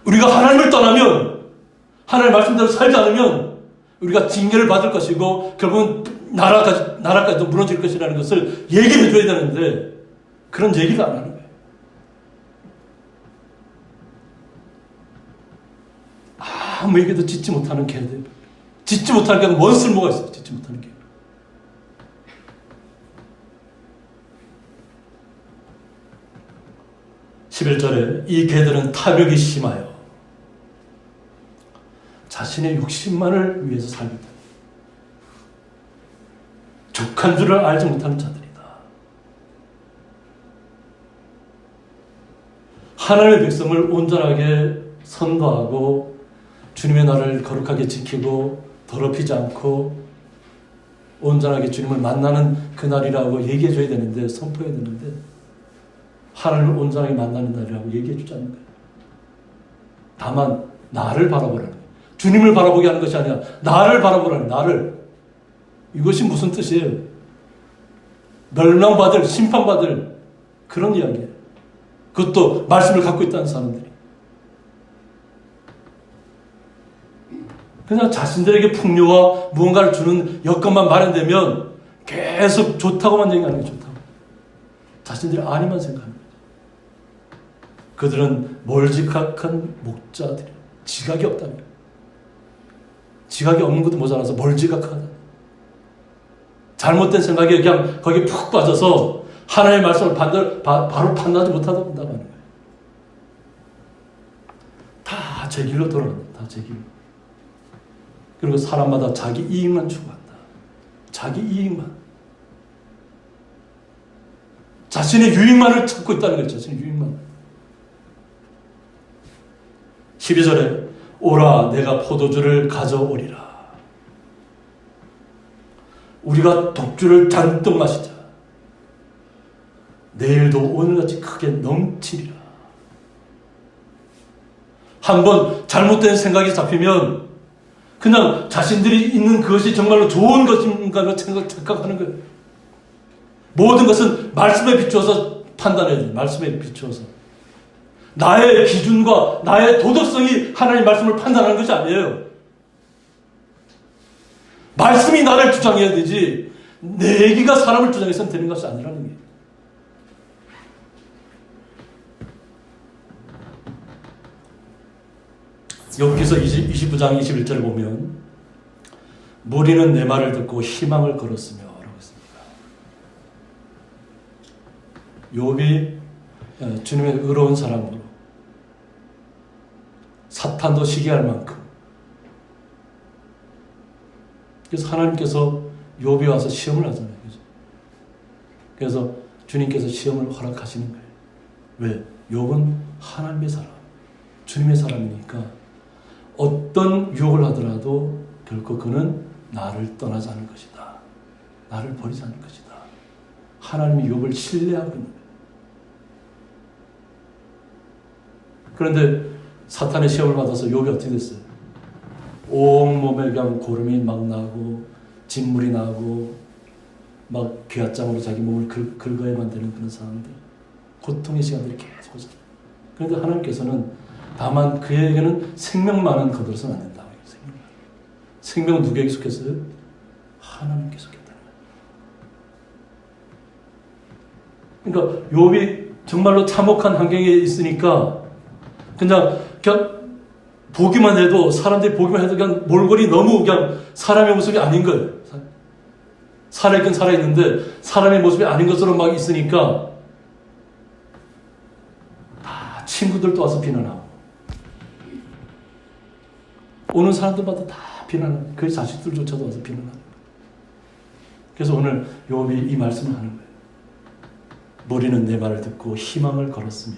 우리가 하나님을 떠나면 하나님 말씀대로 살지 않으면 우리가 징계를 받을 것이고 결국은 나라까지도 무너질 것이라는 것을 얘기를 해줘야 되는데 그런 얘기를 안 하는 거예요. 아무 얘기도 짓지 못하는 개들. 짓지 못하는 개는 뭔 쓸모가 있어요. 짓지 못하는 개. (11절에) 이 개들은 탐욕이 심하여 자신의 욕심만을 위해서 살고 있다. 족한 줄을 알지 못하는 자들이다. 하나님의 백성을 온전하게 선거하고 주님의 날을 거룩하게 지키고 더럽히지 않고 온전하게 주님을 만나는 그날이라고 얘기해줘야 되는데 선포해야 되는데 하나님을 온전하게 만나는 날이라고 얘기해주지 않는 거예요. 다만 나를 바라보라는 거예요. 주님을 바라보게 하는 것이 아니라 나를 바라보라는 나를. 이것이 무슨 뜻이에요? 멸망받을 심판받을 그런 이야기예요. 그것도 말씀을 갖고 있다는 사람들이 그냥 자신들에게 풍요와 무언가를 주는 여건만 마련되면 계속 좋다고만 얘기하는 게 좋다고 자신들이 아니만 생각하는 거죠. 그들은 멀지각한 목자들이에요. 지각이 없다는 거예요. 지각이 없는 것도 모자라서 멀지각하다. 잘못된 생각에 그냥 거기에 푹 빠져서 하나님의 말씀을 바로 판단하지 못한다고 하는 거예요. 다 제 길로 돌아간다. 다 제 길로. 그리고 사람마다 자기 이익만 추구한다. 자기 이익만. 자신의 유익만을 찾고 있다는 거죠. 자신의 유익만. 12절에 오라 내가 포도주를 가져오리라. 우리가 독주를 잔뜩 마시자. 내일도 오늘같이 크게 넘치리라. 한번 잘못된 생각이 잡히면 그냥 자신들이 있는 그것이 정말로 좋은 것인가를 착각하는 거예요. 모든 것은 말씀에 비추어서 판단해야 돼요. 말씀에 비추어서. 나의 기준과 나의 도덕성이 하나님 말씀을 판단하는 것이 아니에요. 말씀이 나를 주장해야 되지 내 얘기가 사람을 주장해서는 되는 것이 아니라는 게. 욥기서 29장 21절을 보면 무리는 내 말을 듣고 희망을 걸었으며 라고 했습니다. 욥이 주님의 의로운 사랑으로 사탄도 시기할 만큼, 그래서 하나님께서 욥이 와서 시험을 하잖아요. 그래서 주님께서 시험을 허락하시는 거예요. 왜? 욥은 하나님의 사람, 주님의 사람이니까 어떤 유혹을 하더라도 결코 그는 나를 떠나지 않을 것이다. 나를 버리지 않을 것이다. 하나님이 욥을 신뢰하고 있는 거예요. 그런데 사탄의 시험을 받아서 욥이 어떻게 됐어요? 온몸에 그냥 고름이 막 나고 진물이 나고 막 괴압장으로 자기 몸을 긁어야만 되는 그런 상황들, 고통의 시간들이 계속 오잖아요. 그런데 하나님께서는 다만 그에게는 생명만은 거둘러서는 안 된다. 생명은 누구에게 속했어요? 하나님께 속했다는 거예요. 그러니까 욥이 정말로 참혹한 환경에 있으니까 그냥 보기만 해도, 사람들이 보기만 해도 그냥 몰골이 너무 그냥 사람의 모습이 아닌 거예요. 살아있긴 살아있는데 사람의 모습이 아닌 것으로 막 있으니까 다 친구들도 와서 비난하고 오는 사람들마다 다 비난하고 그 자식들조차도 와서 비난하고. 그래서 오늘 욥이 이 말씀을 하는 거예요. 무리는 내 말을 듣고 희망을 걸었으며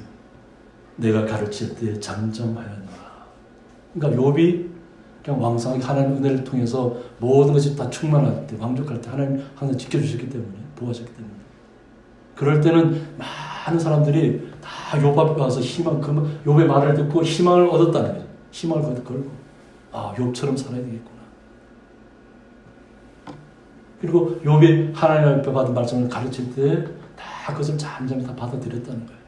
내가 가르칠 때 잠잠하였노라. 그러니까 욥이 그냥 왕성하게 하나님의 은혜를 통해서 모든 것이 다 충만할 때, 완벽할 때 하나님 항상 지켜주셨기 때문에, 보호하셨기 때문에, 그럴 때는 많은 사람들이 다 욥 앞에 와서 욥의 말을 듣고 희망을 얻었다는 거죠. 희망을 걸고 욥처럼 살아야 되겠구나. 그리고 욥이 하나님 앞에 받은 말씀을 가르칠 때 다 그것을 잠잠히 다 받아들였다는 거예요.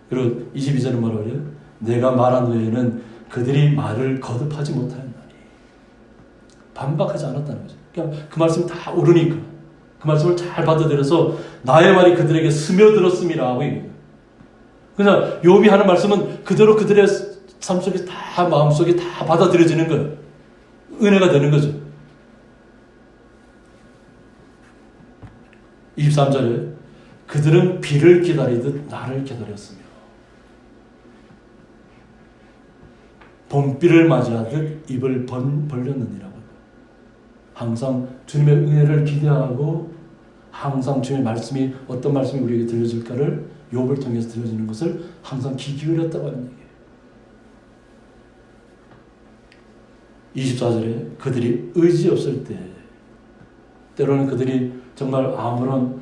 그리고 22절은 뭐라고 해요? 내가 말한 후에는 그들이 말을 거듭하지 못하였나니. 반박하지 않았다는 거죠. 그냥 그 말씀이 다 옳으니까 그 말씀을 잘 받아들여서 나의 말이 그들에게 스며들었음이라 하고 얘기해요. 그냥 욥이 하는 말씀은 그대로 그들의 삶 속에 다, 마음 속에 다 받아들여지는 거예요. 은혜가 되는 거죠. 23절에 그들은 비를 기다리듯 나를 기다렸으며 봄비를 맞이하듯 입을 벌렸느니라고. 항상 주님의 은혜를 기대하고 항상 주님의 말씀이 어떤 말씀이 우리에게 들려질까를 욥을 통해서 들려지는 것을 항상 귀 기울였다고 하는 얘기예요. 24절에 그들이 의지 없을 때, 때로는 그들이 정말 아무런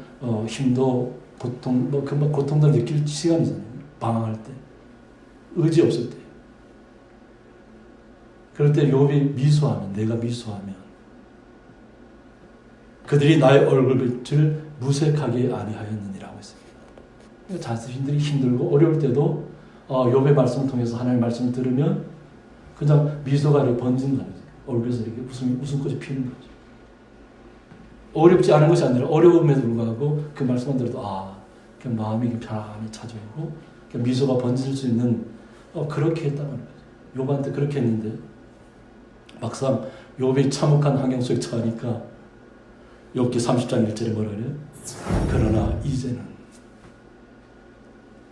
힘도 고통도 느낄 시간이잖아요. 방황할 때, 의지 없을 때. 그럴 때 욥이 미소하면, 내가 미소하면 그들이 나의 얼굴빛을 무색하게 아니하였느니라고 했습니다. 자신들이 힘들고 어려울 때도 욥의 말씀을 통해서 하나님의 말씀을 들으면 그냥 미소가 이렇게 번진다는 거죠. 얼굴에서 이렇게 웃음꽃이 피는 거죠. 어렵지 않은 것이 아니라 어려움에도 불구하고 그 말씀만 들어도 그냥 마음이 편안히 찾아오고 미소가 번질 수 있는 그렇게 했다는 거죠. 욥한테 그렇게 했는데 막상 욥이 참혹한 환경 속에 처하니까 욥기 30장 1절에 뭐라 그래요? 그러나 이제는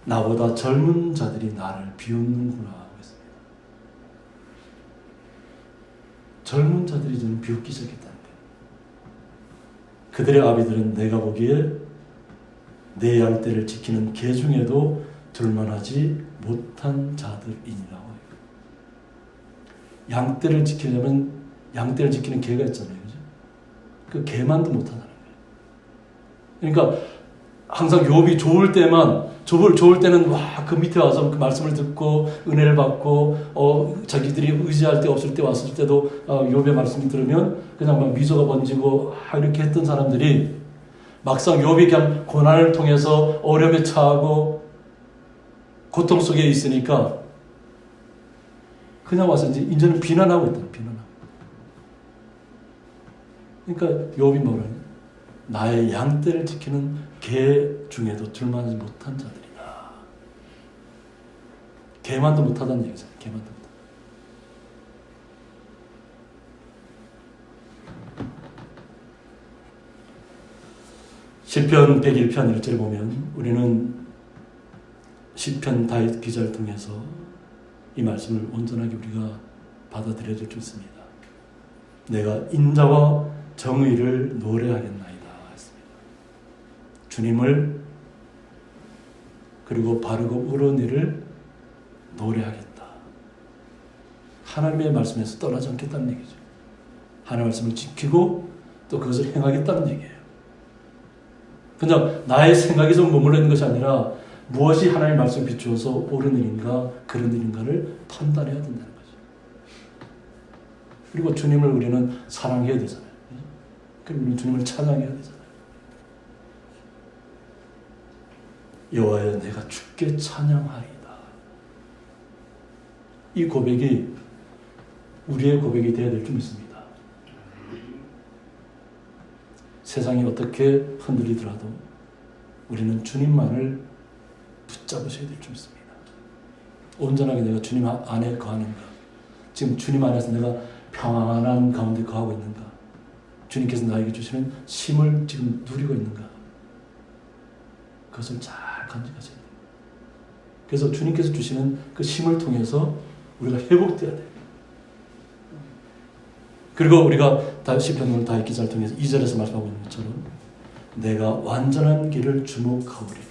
나보다 젊은 자들이 나를 비웃는구나 하고 있습니다. 젊은 자들이 저는 비웃기 시작했다는 거예요. 그들의 아비들은 내가 보기에 내 양떼를 지키는 개 중에도 둘만하지 못한 자들이니라. 양떼를 지키려면 양떼를 지키는 개가 있잖아요. 그죠? 그 개만도 못하다는 거예요. 그러니까 항상 욥이 좋을 때는 그 밑에 와서 그 말씀을 듣고 은혜를 받고 자기들이 의지할 데 없을 때 왔을 때도 욥의 말씀을 들으면 그냥 막 미소가 번지고 이렇게 했던 사람들이 막상 욥이 그냥 고난을 통해서 어려움에 처하고 고통 속에 있으니까 그냥 와서 이제는 비난하고 있다. 비난하고. 그러니까 욥이 뭐라냐? 나의 양떼를 지키는 개 중에도 둘만하지 못한 자들이다. 개만도 못하다는 얘기잖아요. 개만도 못하다. 시편 101편 1절에 보면 우리는 시편 다윗 기자를 통해서 이 말씀을 온전하게 우리가 받아들여야 될 줄 있습니다. 내가 인자와 정의를 노래하겠나이다 했습니다. 주님을 그리고 바르고 옳은 일을 노래하겠다. 하나님의 말씀에서 떠나지 않겠다는 얘기죠. 하나님의 말씀을 지키고 또 그것을 행하겠다는 얘기예요. 그냥 나의 생각에서 머물러 있는 것이 아니라 무엇이 하나님의 말씀을 비추어서 옳은 일인가 그런 일인가를 판단해야 된다는 거죠. 그리고 주님을 우리는 사랑해야 되잖아요. 그리고 우리는 주님을 찬양해야 되잖아요. 여호와여 내가 주께 찬양하리이다. 이 고백이 우리의 고백이 되어야 될 줄 믿습니다. 세상이 어떻게 흔들리더라도 우리는 주님만을 붙잡으셔야 될 줄 믿습니다. 온전하게 내가 주님 안에 거하는가? 지금 주님 안에서 내가 평안한 가운데 거하고 있는가? 주님께서 나에게 주시는 쉼을 지금 누리고 있는가? 그것을 잘 간직하셔야 돼요. 그래서 주님께서 주시는 그 쉼을 통해서 우리가 회복돼야 돼요. 그리고 우리가 시편을 다윗 기자를 통해서 2절에서 말씀하고 있는 것처럼 내가 완전한 길을 주목하오리니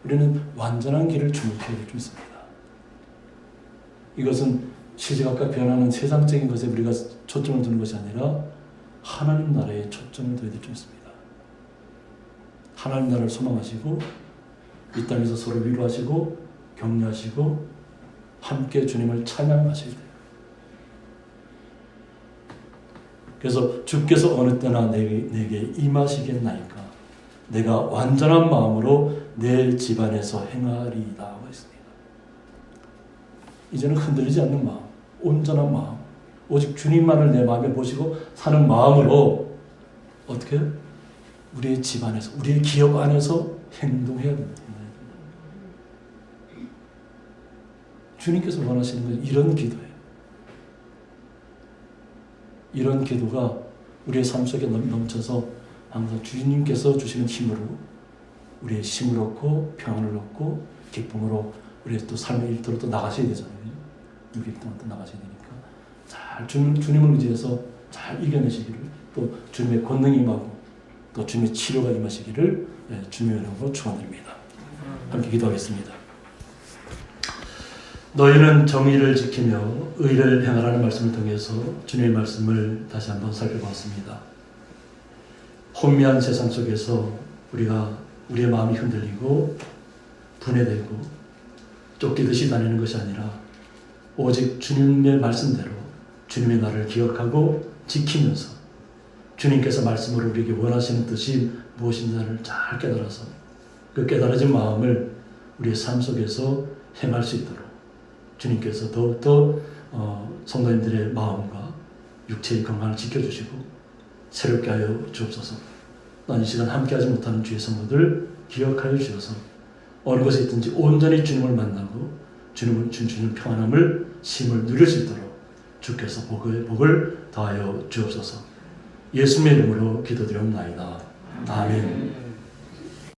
우리는 완전한 길을 주목해야 될 줄 있습니다. 이것은 시시각각 변하는 세상적인 것에 우리가 초점을 두는 것이 아니라 하나님 나라에 초점을 둬야 될 줄 있습니다. 하나님 나라를 소망하시고 이 땅에서 서로 위로하시고 격려하시고 함께 주님을 찬양하셔야 돼요. 그래서 주께서 어느 때나 내게 임하시겠나이까 내가 완전한 마음으로 내 집안에서 행하리이다 하고 있습니다. 이제는 흔들리지 않는 마음, 온전한 마음, 오직 주님만을 내 마음에 모시고 사는 마음으로 어떻게 우리의 집안에서 우리의 기업 안에서 행동해야 됩니다. 주님께서 원하시는 건 이런 기도예요. 이런 기도가 우리의 삶 속에 넘쳐서 항상 주님께서 주시는 힘으로 우리의 힘을 얻고 평안을 얻고 기쁨으로 우리의 또 삶의 일터로 또 나가셔야 되잖아요. 6일 동안 또 나가셔야 되니까 잘 주님을 의지해서 잘 이겨내시기를 또 주님의 권능이 임하고 또 주님의 치료가 임하시기를 주님의 이름으로 축원드립니다. 함께 기도하겠습니다. 너희는 정의를 지키며 의를 행하라는 말씀을 통해서 주님의 말씀을 다시 한번 살펴봤습니다. 혼미한 세상 속에서 우리의 마음이 흔들리고 분해되고 쫓기듯이 다니는 것이 아니라 오직 주님의 말씀대로 주님의 나라를 기억하고 지키면서 주님께서 말씀으로 우리에게 원하시는 뜻이 무엇인지를 잘 깨달아서 그 깨달아진 마음을 우리의 삶 속에서 행할 수 있도록 주님께서 더욱더 성도님들의 마음과 육체의 건강을 지켜주시고 새롭게 하여 주옵소서. 난 이 시간 함께하지 못하는 주의 성도들 기억하여 주셔서 어느 곳에 있든지 온전히 주님을 만나고 주님 평안함을 쉼을 누릴 수 있도록 주께서 복을 더하여 주옵소서. 예수님의 이름으로 기도드리옵나이다. 아멘.